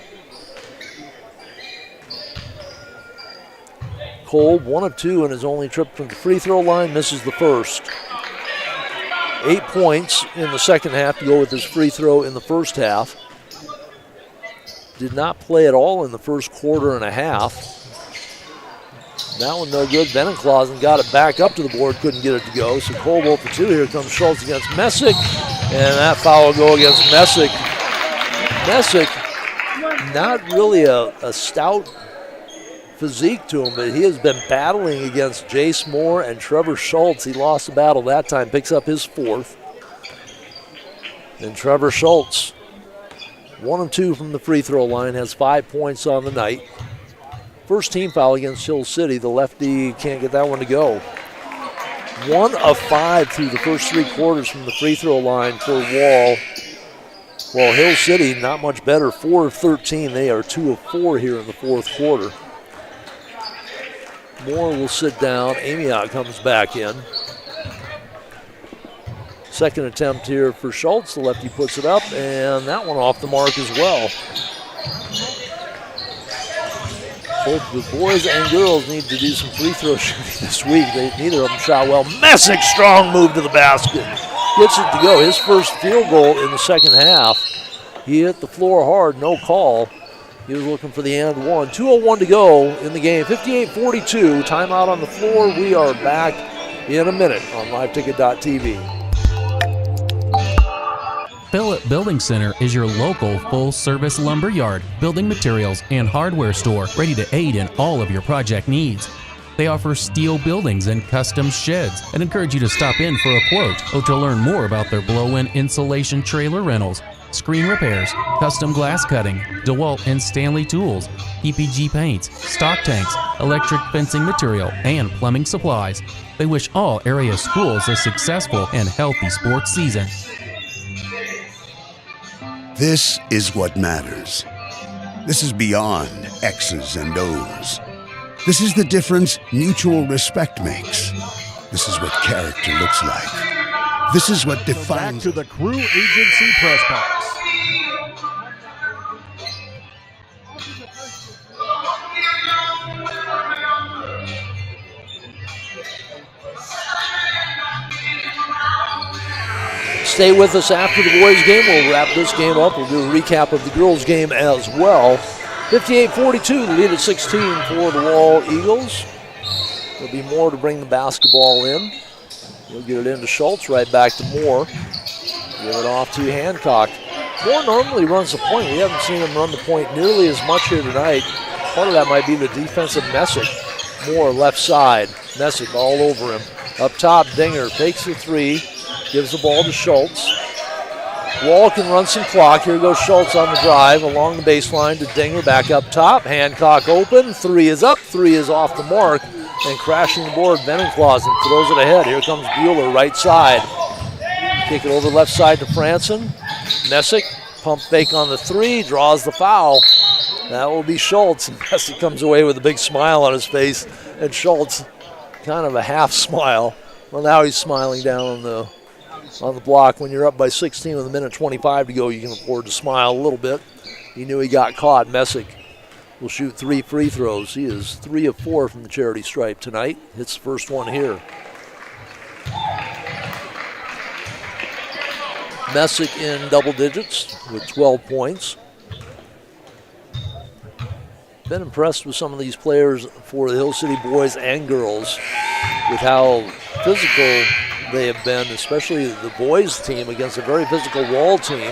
Kolb, 1 of 2 in his only trip from the free throw line, misses the first. 8 points in the second half to go with his free throw in the first half. Did not play at all in the first quarter and a half. That one no good. Venenclausen got it back up to the board, couldn't get it to go. So Colbolt for two. Here comes Schultz against Messick. And that foul will go against Messick. Messick, not really a stout physique to him, but he has been battling against Jace Moore and Trevor Schultz. He lost the battle that time, picks up his fourth. And Trevor Schultz, 1 of 2 from the free throw line, has 5 points on the night. First team foul against Hill City. The lefty can't get that one to go. 1 of 5 through the first 3 quarters from the free throw line for Wall. Well, Hill City, not much better, 4 of 13. They are 2 of 4 here in the fourth quarter. Moore will sit down. Amiot comes back in. Second attempt here for Schultz. The lefty puts it up, and that one off the mark as well. Both the boys and girls need to do some free throw shooting this week. Neither of them shot well. Messick, strong move to the basket. Gets it to go. His first field goal in the second half. He hit the floor hard, no call. He was looking for the and one. 2:01 to go in the game. 58-42. Timeout on the floor. We are back in a minute on liveticket.tv. Phillip Building Center is your local full-service lumber yard, building materials, and hardware store ready to aid in all of your project needs. They offer steel buildings and custom sheds and encourage you to stop in for a quote or to learn more about their blow-in insulation trailer rentals, screen repairs, custom glass cutting, DeWalt and Stanley tools, PPG paints, stock tanks, electric fencing material, and plumbing supplies. They wish all area schools a successful and healthy sports season. This is what matters. This is beyond X's and O's. This is the difference mutual respect makes. This is what character looks like. This is what defines... Back to the Crew Agency Press Box. Stay with us after the boys' game. We'll wrap this game up. We'll do a recap of the girls' game as well. 58-42, the lead at 16 for the Wall Eagles. There'll be Moore to bring the basketball in. He'll get it into Schultz, right back to Moore. Give it off to Hancock. Moore normally runs the point. We haven't seen him run the point nearly as much here tonight. Part of that might be the defensive Messick. Moore left side. Messick all over him. Up top, Dinger fakes the three. Gives the ball to Schultz. Wall can run some clock. Here goes Schultz on the drive along the baseline to Dinger back up top. Hancock open. Three is up. Three is off the mark. And crashing the board, Venenclausen throws it ahead. Here comes Bueller, right side. Kick it over left side to Franson. Messick, pump fake on the three, draws the foul. That will be Schultz. And Messick comes away with a big smile on his face. And Schultz, kind of a half smile. Well, now he's smiling down on the block. When you're up by 16 with a minute 25 to go, you can afford to smile a little bit. He knew he got caught. Messick will shoot 3 free throws. He is 3 of 4 from the charity stripe tonight. Hits the first one here. Messick in double digits with 12 points. Been impressed with some of these players for the Hill City boys and girls with how physical they have been, especially the boys team against a very physical Wall team,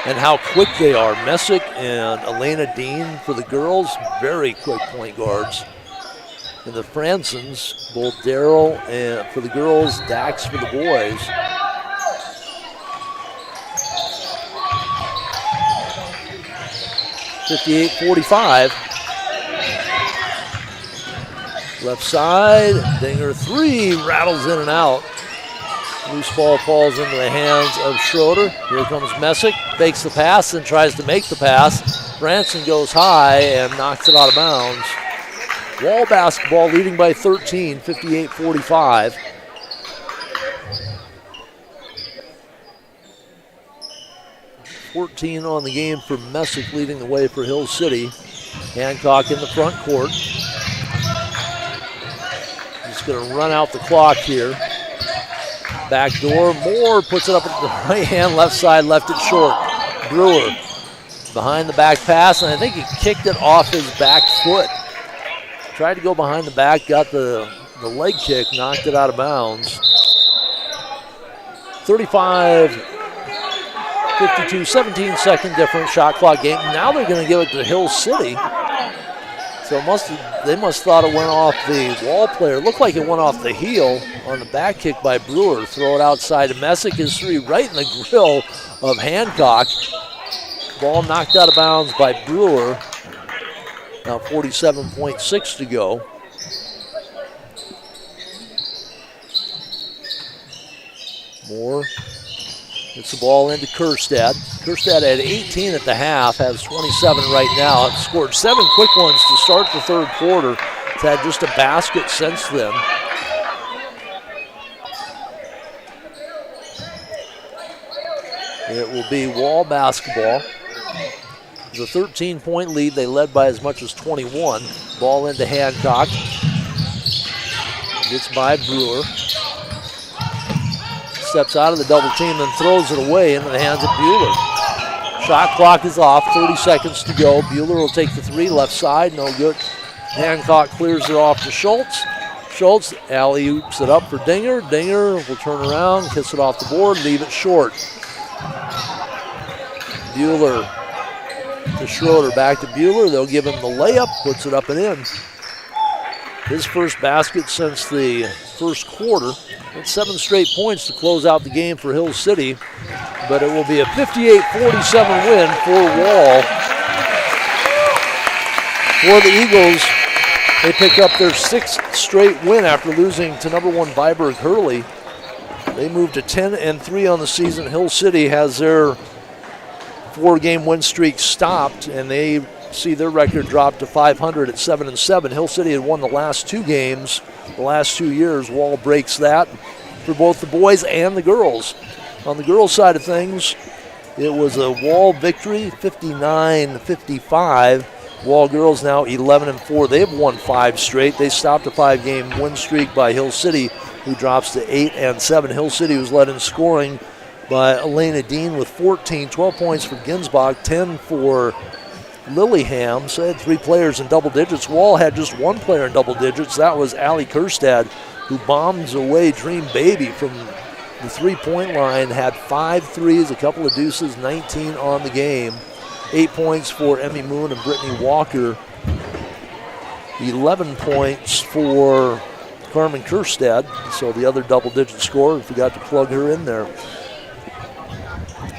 and how quick they are. Messick and Elena Dean for the girls, very quick point guards. And the Fransons, both Darryl and for the girls, Dax for the boys. .58-45. Left side, Dinger three, rattles in and out. Loose ball falls into the hands of Schroeder. Here comes Messick, fakes the pass and tries to make the pass. Branson goes high and knocks it out of bounds. Wall basketball leading by 13, 58-45. .14 on the game for Messick, leading the way for Hill City. Hancock in the front court. He's going to run out the clock here. Back door, Moore puts it up at the right hand, left side, left it short. Brewer behind the back pass, and I think he kicked it off his back foot. Tried to go behind the back, got the leg kick, knocked it out of bounds. 35-52, 17-second difference, shot clock game. Now they're going to give it to Hill City. So they must thought it went off the wall player. Looked like it went off the heel on the back kick by Brewer. Throw it outside to Messick. His three right in the grill of Hancock. Ball knocked out of bounds by Brewer. Now 47.6 to go. Moore gets the ball into Kerstad. Kerstad had 18 at the half, has 27 right now. It's scored 7 quick ones to start the third quarter. It's had just a basket since then. It will be Wall basketball. It's a 13-point lead. They led by as much as 21. Ball into Hancock. Gets by Brewer. Steps out of the double team and throws it away into the hands of Bueller. Shot clock is off, 30 seconds to go. Bueller will take the three, left side, no good. Hancock clears it off to Schultz. Schultz alley-oops it up for Dinger. Dinger will turn around, kiss it off the board, leave it short. Bueller to Schroeder, back to Bueller. They'll give him the layup, puts it up and in. His first basket since the first quarter. It's 7 straight points to close out the game for Hill City, but it will be a 58-47 win for Wall. For the Eagles, they pick up their 6th straight win after losing to number 1 Viborg Hurley. They moved to 10-3 on the season. Hill City has their 4-game win streak stopped, and they see their record drop to 500 at 7-7. Hill City had won the last 2 games the last 2 years. Wall breaks that for both the boys and the girls. On the girls' side of things, it was a Wall victory, 59-55. Wall girls now 11-4. They've won 5 straight. They stopped a 5-game win streak by Hill City, who drops to 8-7. Hill City was led in scoring by Elena Dean with 14, 12 points for Ginsbach, 10 for Lillingham. So they had 3 players in double digits. Wall had just 1 player in double digits. That was Allie Kerstad, who bombs away Dream Baby from the 3-point line, had 5 threes, a couple of deuces, 19 on the game. 8 points for Emmy Moon and Brittany Walker. 11 points for Carmen Kerstad, so the other double-digit scorer. We forgot to plug her in there.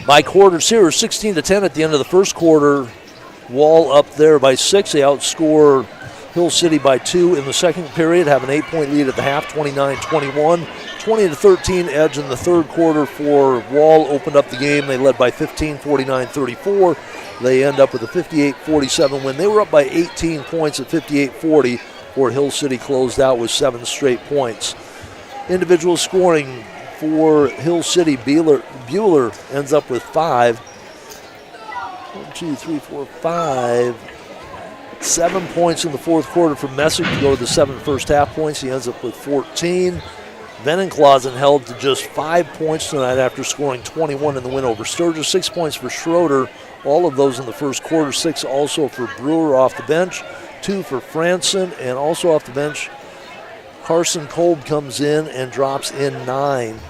By quarters here, 16-10 at the end of the first quarter. Wall up there by 6. They outscore Hill City by 2 in the second period, have an 8-point lead at the half, 29-21. 20-13 edge in the third quarter for Wall opened up the game. They led by 15, 49-34. They end up with a 58-47 win. They were up by 18 points at 58-40, where Hill City closed out with 7 straight points. Individual scoring for Hill City, Bueller ends up with 5. 1, 2, 3, 4, 5. 7 points in the fourth quarter for Messick to go to the 7 first half points. He ends up with 14. Venenclausen held to just 5 points tonight after scoring 21 in the win over Sturgis. 6 points for Schroeder, all of those in the first quarter. 6 also for Brewer off the bench. 2 for Franson, and also off the bench, Carson Kolb comes in and drops in 9.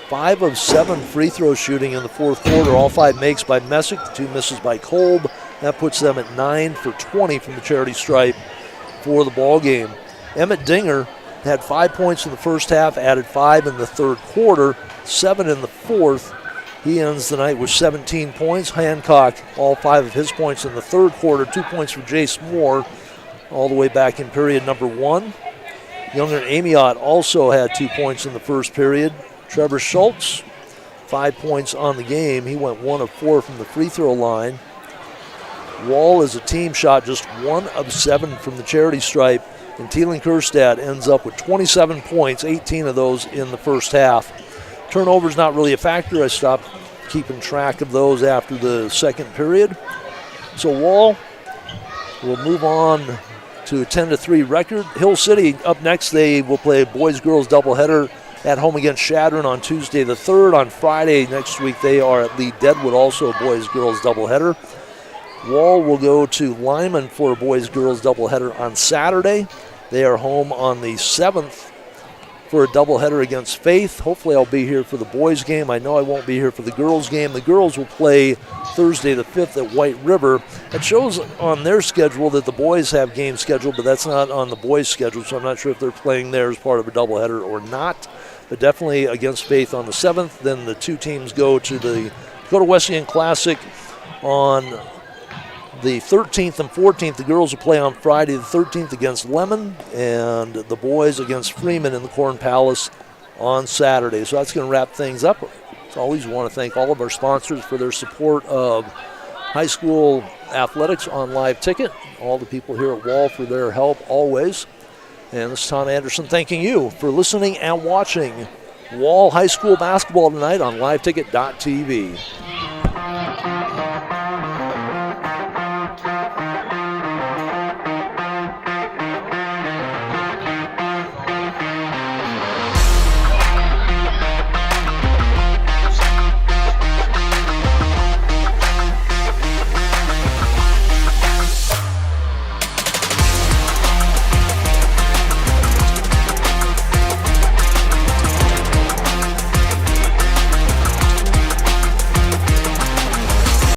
5 of 7 free throw shooting in the fourth quarter. All 5 makes by Messick, 2 misses by Kolb. That puts them at 9 for 20 from the charity stripe for the ball game. Emmett Dinger had 5 points in the first half, added 5 in the third quarter, 7 in the fourth. He ends the night with 17 points. Hancock, all 5 of his points in the third quarter. 2 points for Jace Moore, all the way back in period number 1. Younger Amiot also had 2 points in the first period. Trevor Schultz, 5 points on the game. He went 1 of 4 from the free throw line. Wall as a team shot just 1 of 7 from the charity stripe. And Teeling Kerstad ends up with 27 points, 18 of those in the first half. Turnovers not really a factor. I stopped keeping track of those after the second period. So Wall will move on to a 10-3 record. Hill City up next, they will play a boys-girls doubleheader at home against Shadron on Tuesday the 3rd. On Friday next week, they are at Lee Deadwood, also a boys-girls doubleheader. Wall will go to Lyman for a boys-girls doubleheader on Saturday. They are home on the 7th for a doubleheader against Faith. Hopefully I'll be here for the boys game. I know I won't be here for the girls game. The girls will play Thursday the 5th at White River. It shows on their schedule that the boys have games scheduled, but that's not on the boys' schedule, so I'm not sure if they're playing there as part of a doubleheader or not. But definitely against Faith on the 7th. Then the two teams go to the Dakota Wesleyan Classic on the 13th and 14th. The girls will play on Friday the 13th against Lemon, and the boys against Freeman in the Corn Palace on Saturday. So that's going to wrap things up. As always, we want to thank all of our sponsors for their support of high school athletics on Live Ticket. All the people here at Wall for their help always. And this is Tom Anderson thanking you for listening and watching Wall High School basketball tonight on liveticket.tv.